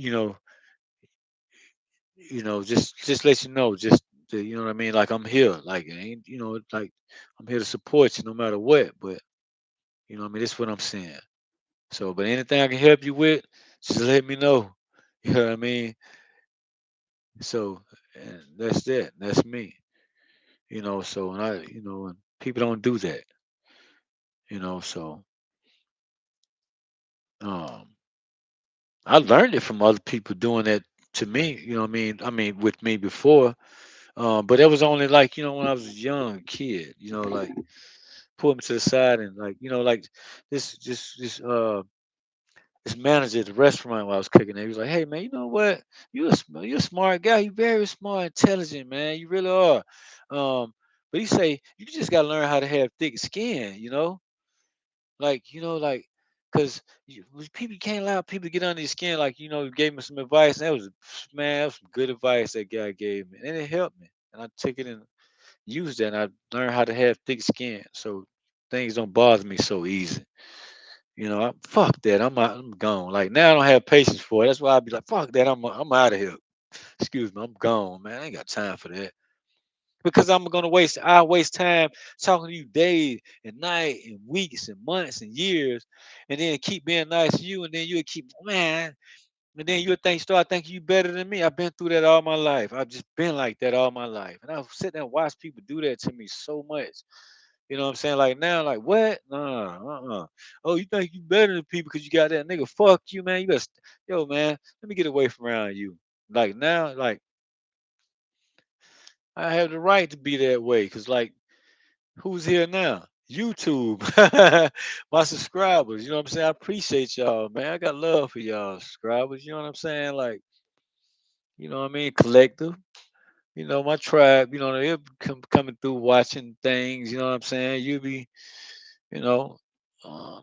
just let you know, just to, what I mean. Like, I'm here. Like, it ain't like I'm here to support you no matter what. But what I mean, that's what I'm saying. So, but anything I can help you with, just let me know. You know what I mean? So, and that's that. That's me. So, and and people don't do that. So, um, I learned it from other people doing that to me. You know what I mean? With me before. But that was only like, when I was a young kid, like, pull me to the side, and like, like this manager at the restaurant while I was cooking there, he was like, "Hey man, you know what? You're a smart guy. You very smart, intelligent, man. You really are." But he say you just gotta learn how to have thick skin. Like, cause people, you can't allow people to get under your skin. Like, he gave me some advice. And that was, man, that was some good advice that guy gave me, and it helped me. And I took it and used that, and I learned how to have thick skin, so things don't bother me so easy. Fuck that. I'm gone. Like, now I don't have patience for it. That's why I be like, fuck that. I'm out of here. Excuse me. I'm gone, man. I ain't got time for that. Because I waste time talking to you day and night and weeks and months and years, and then keep being nice to you, and then you'll keep, man, and then start thinking you better than me. I've been through that all my life. I've just been like that all my life. And I've sit there and watch people do that to me so much. You know what I'm saying? Like now, like what? Oh, you think you better than people because you got that nigga? Fuck you, man. You got, yo, man. Let me get away from around you. Like now, like I have the right to be that way because, like, who's here now? YouTube, my subscribers. You know what I'm saying? I appreciate y'all, man. I got love for y'all subscribers. You know what I'm saying? Like, you know what I mean? Collective. You know, my tribe. You know, they'll coming through watching things. You know what I'm saying? You be, you know,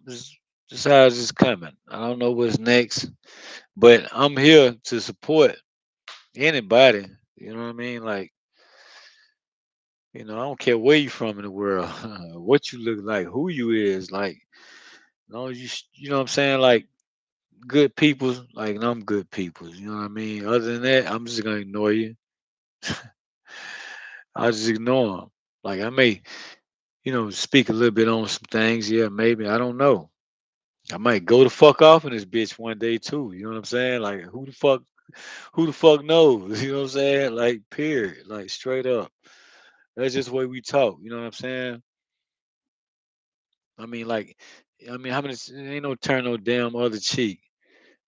this, this how it's coming. I don't know what's next, but I'm here to support anybody. You know what I mean? Like, you know, I don't care where you from in the world, what you look like, who you is, like, as long as you know what I'm saying, like, good people, like, and I'm good people. You know what I mean? Other than that, I'm just gonna ignore you. I'll just ignore them. Like, I may, speak a little bit on some things. Yeah, maybe I don't know. I might go the fuck off in this bitch one day too. You know what I'm saying? Like, who the fuck knows? You know what I'm saying? Like, period. Like, straight up. That's just the way we talk. You know what I'm saying? I mean, like, how many? Ain't no turn no damn other cheek.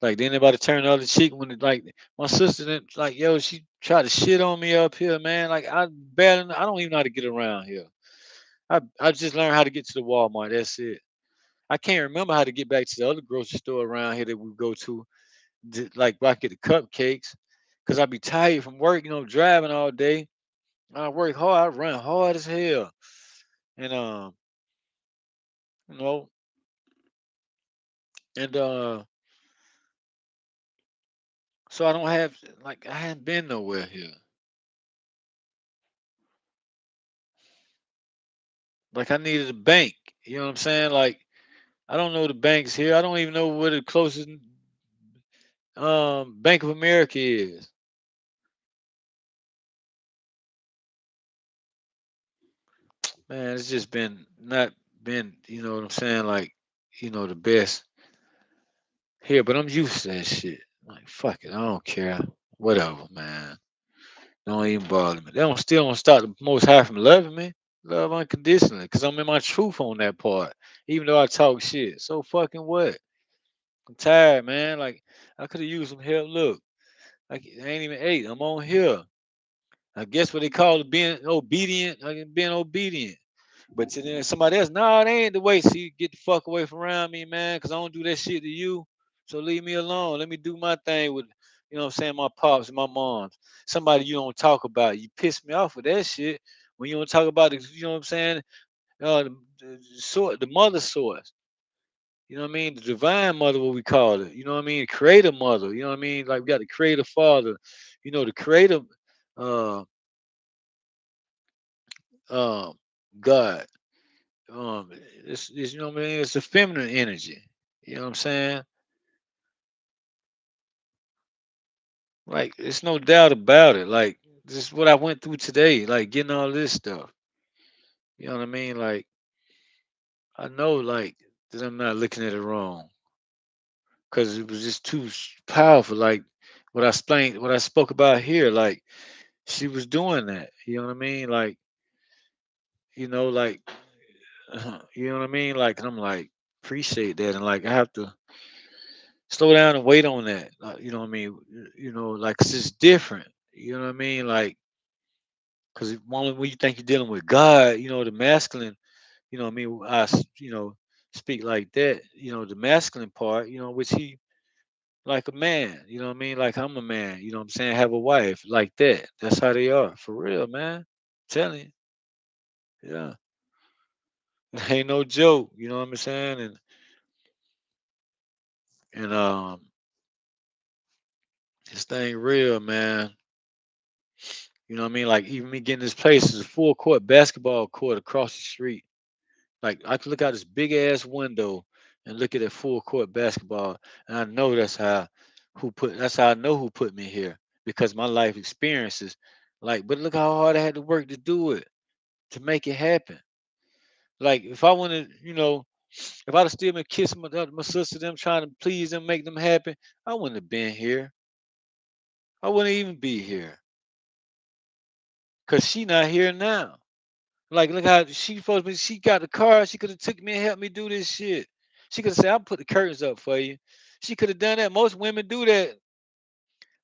Like, did anybody turn the other cheek when it, like, my sister didn't, like, yo, she tried to shit on me up here, man. Like, I don't even know how to get around here. I just learned how to get to the Walmart. That's it. I can't remember how to get back to the other grocery store around here that we go to, like, where I get the cupcakes, cause I be tired from work, driving all day. I work hard. I run hard as hell, and you know, and so I don't have, like, I hadn't been nowhere here. Like, I needed a bank. You know what I'm saying? Like, I don't know the banks here. I don't even know where the closest Bank of America is. Man, it's just been not been, you know what I'm saying, like, the best here, but I'm used to that shit. Like, fuck it, I don't care. Whatever, man. Don't even bother me. They don't still don't stop the most high from loving me. Love unconditionally. Cause I'm in my truth on that part. Even though I talk shit. So fucking what? I'm tired, man. Like, I could have used some help. Look, like, I ain't even ate. I'm on here. I guess what they call it being obedient, like being obedient. But to then somebody else, no, they ain't the way. See, get the fuck away from around me, man, because I don't do that shit to you. So leave me alone. Let me do my thing with, what I'm saying, my pops and my moms. Somebody you don't talk about. You piss me off with that shit when you don't talk about it. You know what I'm saying? The mother source. You know what I mean? The divine mother, what we call it. You know what I mean? Creator mother. You know what I mean? Like, we got the creator father. The creator uh um God. It's, you know what I mean? It's a feminine energy. You know what I'm saying? Like, it's no doubt about it. Like, this is what I went through today. Like, getting all this stuff. You know what I mean? Like, I know, like, that I'm not looking at it wrong because it was just too powerful. Like, what I explained, what I spoke about here. Like, she was doing that. You know what I mean? Like, like, you know what I mean? Like, and I'm like, appreciate that, and, like, I have to slow down and wait on that. You know what I mean? Like, 'cause it's different. You know what I mean? Like, because when you think you're dealing with God, the masculine, what I mean, speak like that. The masculine part, which he, like a man. You know what I mean? Like, I'm a man. You know what I'm saying? Have a wife like that. That's how they are for real, man. Telling you, yeah, ain't no joke. You know what I'm saying? And this thing real, man. You know what I mean? Like, even me getting this place is a full court basketball court across the street. Like, I can look out this big ass window and look at that full court basketball, and I know that's how I know who put me here because my life experiences. Like, but look how hard I had to work to do it to make it happen. Like, if I wanted, if I'd have still been kissing my sister, them trying to please them, make them happy, I wouldn't have been here. I wouldn't even be here because she not here now. Like, look how she supposed to be. She got the car. She could have took me and helped me do this shit. She could have said, "I'll put the curtains up for you." She could have done that. Most women do that.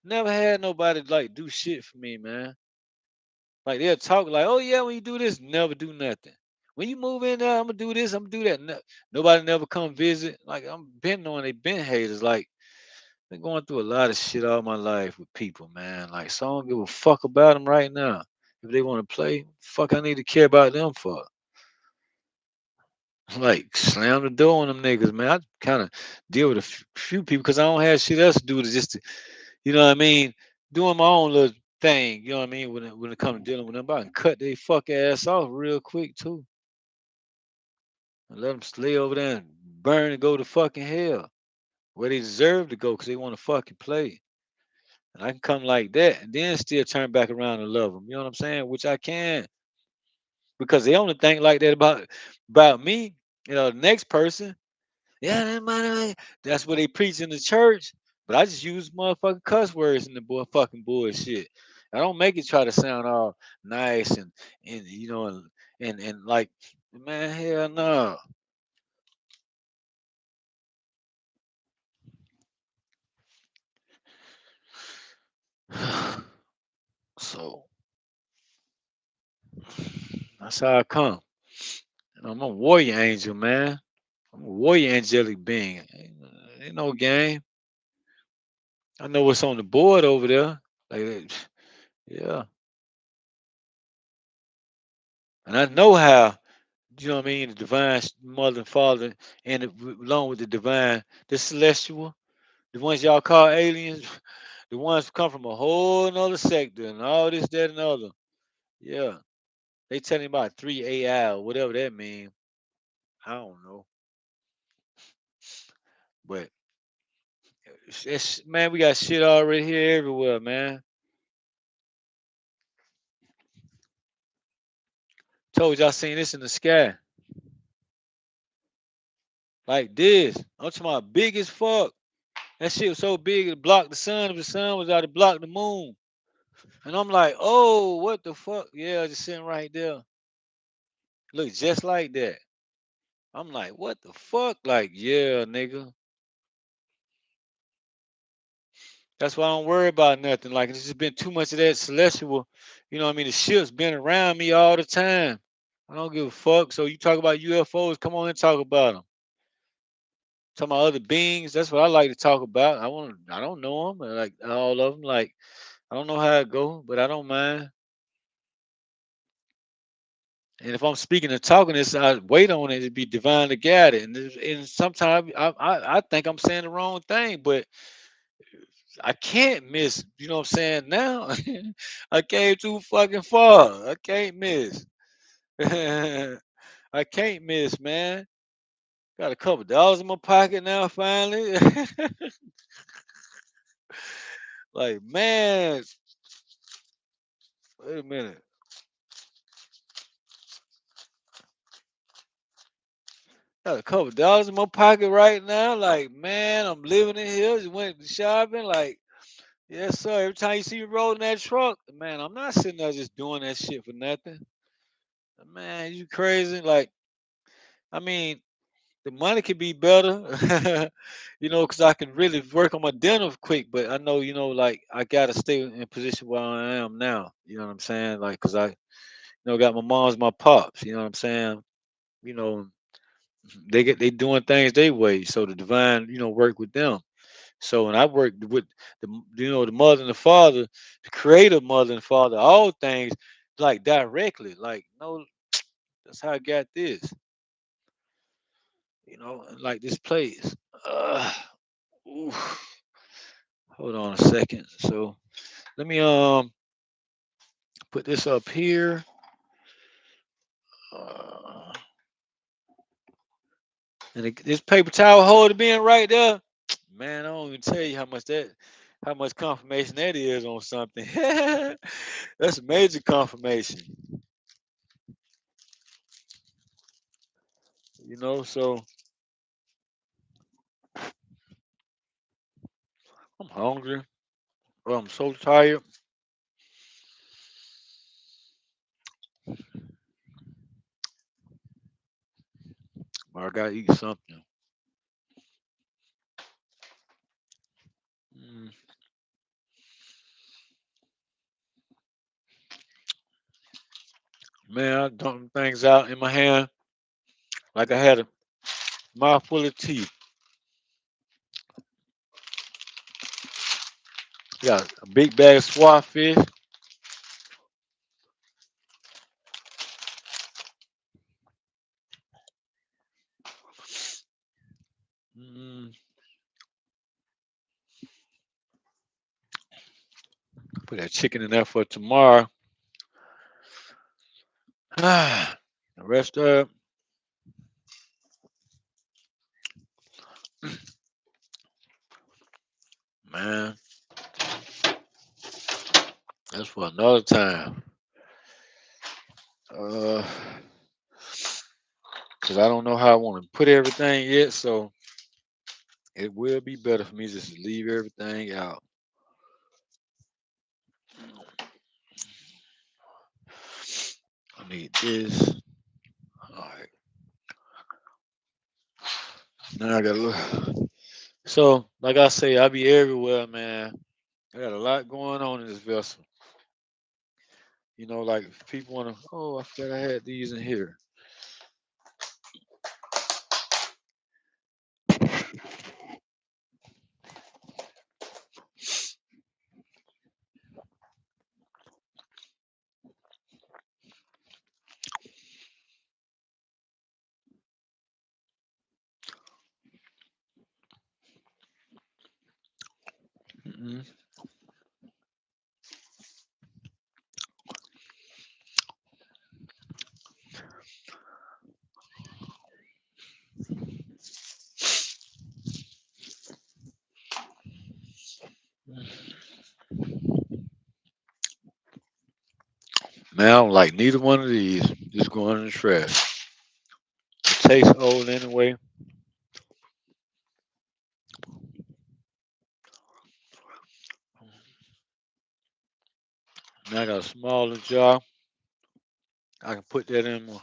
Never had nobody like do shit for me, man. Like they'll talk like, "Oh yeah, when you do this, never do nothing. When you move in there, I'm gonna do this. I'm gonna do that." Nobody never come visit. Like I'm been knowing they been haters. Like been going through a lot of shit all my life with people, man. Like so I don't give a fuck about them right now. If they want to play, fuck, I need to care about them for. Like slam the door on them niggas, man. I kind of deal with a few people because I don't have shit else to do to just, you know what I mean, doing my own little thing. You know what I mean when it comes to dealing with them, I can cut their fuck ass off real quick too, and let them slay over there and burn and go to fucking hell where they deserve to go because they want to fucking play. And I can come like that and then still turn back around and love them. You know what I'm saying? Which I can because they only think like that about me. You know, the next person. Yeah, that's what they preach in the church. But I just use motherfucking cuss words in the fucking bullshit. I don't make it try to sound all nice and you know and like man, hell no. So that's how I come. And I'm a warrior angel, man. I'm a warrior angelic being. Ain't no game. I know what's on the board over there. Like yeah. And I know how. You know what I mean? The divine mother and father, and along with the divine, the celestial, the ones y'all call aliens, the ones who come from a whole nother sector and all this, that, and other. Yeah. They telling about 3 AI or whatever that means. I don't know. But man, we got shit already here everywhere, man. Told y'all seen this in the sky. Like this. I'm talking about big as fuck. That shit was so big it blocked the sun. If the sun was out, it blocked the moon. And I'm like, oh, what the fuck? Yeah, just sitting right there. Look just like that. I'm like, what the fuck? Like, yeah, nigga. That's why I don't worry about nothing. Like, it's just been too much of that celestial. You know what I mean? The ship's been around me all the time. I don't give a fuck. So you talk about UFOs, come on and talk about them. Talk about other beings. That's what I like to talk about. I don't know them. Like all of them. Like I don't know how it go, but I don't mind. And if I'm speaking and talking this, I wait on it to be divinely guided. And sometimes I think I'm saying the wrong thing, but I can't miss. You know what I'm saying? Now I came too fucking far. I can't miss. I can't miss, man. Got a couple dollars in my pocket now, finally. Like, man, wait a minute. Got a couple dollars in my pocket right now. Like, man, I'm living in here. Just went shopping. Like, yes, sir. Every time you see me rolling that truck, man, I'm not sitting there just doing that shit for nothing. Man, you crazy? Like, I mean, the money could be better, you know, because I can really work on my dinner quick. But I know, you know, like I gotta stay in position where I am now. You know what I'm saying? Like, cause I, you know, got my mom's, my pops. You know what I'm saying? You know, they doing things their way, so the divine, you know, work with them. So when I worked with you know, the mother and the father, the creator mother and father, all things like directly, like no, that's how I got this, you know, and like this place. Uh, oof. Hold on a second. So let me put this up here. Uh, and this paper towel holder being right there. Man, I don't even tell you how much confirmation that is on something. That's a major confirmation. You know, so I'm hungry. Oh, I'm so tired. Or I gotta eat something. Mm, man, I dumped things out in my hand like I had a mouthful of tea. Got a big bag of swordfish. Mm, put that chicken in there for tomorrow. The rest of it, man, that's for another time. Uh, Cause I don't know how I want to put everything yet, so it will be better for me just to leave everything out. I need this. All right, now I gotta look. So, like I say, I be everywhere, man. I got a lot going on in this vessel. Like if people wanna, oh, I forgot I had these in here. Mm-mm. Man, I don't like neither one of these. Just going in the trash. It tastes old anyway. Now I got a smaller jar. I can put that in my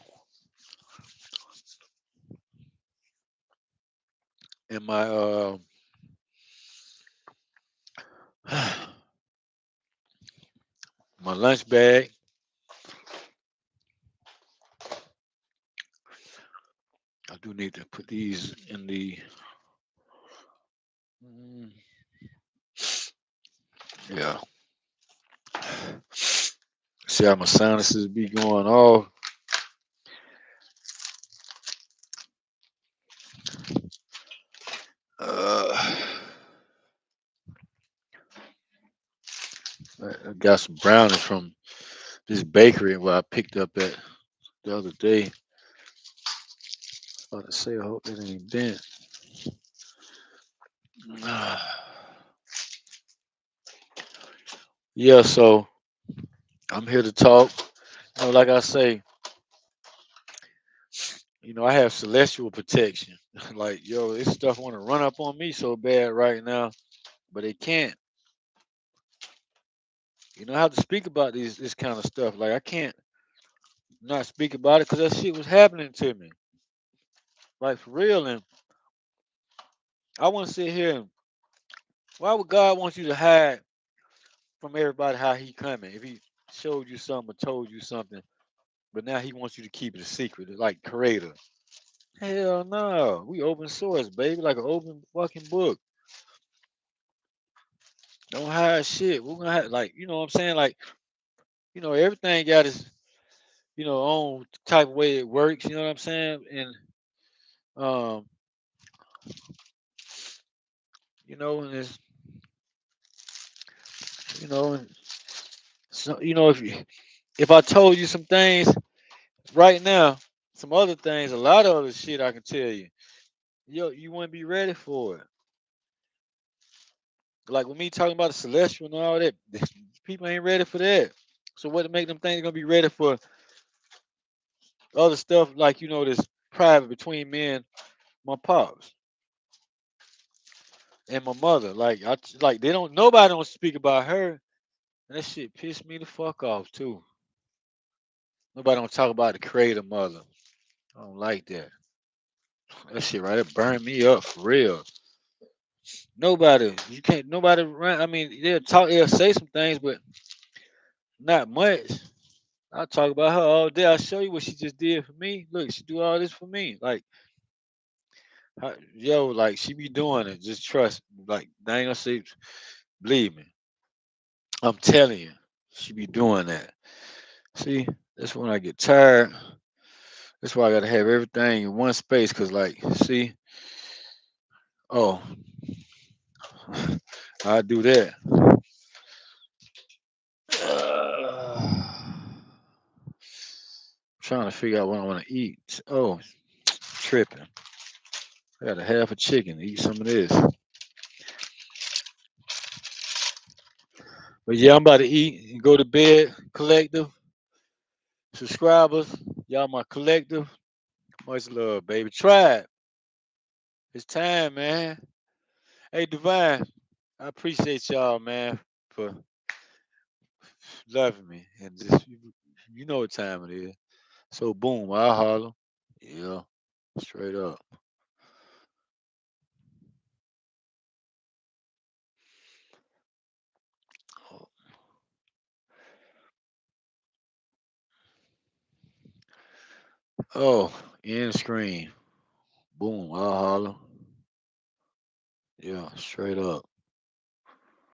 my lunch bag. I do need to put these in the. Mm, yeah. See how my sinuses be going off. Uh, I got some brownies from this bakery where I picked up at the other day. About to say, I hope it ain't bent. Yeah, so I'm here to talk. Like I say, I have celestial protection. Like, yo, this stuff want to run up on me so bad right now, but it can't. I have to speak about this kind of stuff. Like, I can't not speak about it because that shit was happening to me. Like, for real. And I want to sit here and why would God want you to hide from everybody how he coming? If he showed you something or told you something, but now he wants you to keep it a secret, like creator. Hell no. We open source, baby, like an open fucking book. Don't hide shit. We're gonna have like, you know what I'm saying? Like, everything got its, own type of way it works, you know what I'm saying? And um, and it's and so if I told you some things right now, some other things, a lot of other shit I can tell you. You wouldn't be ready for it. Like with me talking about the celestial and all that, people ain't ready for that. So what to make them think they're gonna be ready for other stuff like this private between me and my pops and my mother. Like they don't nobody don't speak about her. And that shit pissed me the fuck off too. Nobody don't talk about the creator mother. I don't like that. That shit right, it burned me up for real. You can't, nobody run. I mean, they'll say some things, but not much. I talk about her all day. I'll show you what she just did for me. Look, she do all this for me. Like, yo, like she be doing it. Just trust. Like, I ain't gonna say, believe me. I'm telling you, she be doing that. See, that's when I get tired. That's why I gotta have everything in one space. Cause, like, see, oh, I do that. Trying to figure out what I want to eat. Oh, tripping. I got a half a chicken. Eat some of this. But yeah, I'm about to eat and go to bed. Collective subscribers, y'all my collective. Much love, baby. Try it. It's time, man. Hey, Divine, I appreciate y'all, man, for loving me and just you know what time it is. So boom, I'll holler. Yeah, straight up. Oh, end screen. Boom, I'll holler. Yeah, straight up.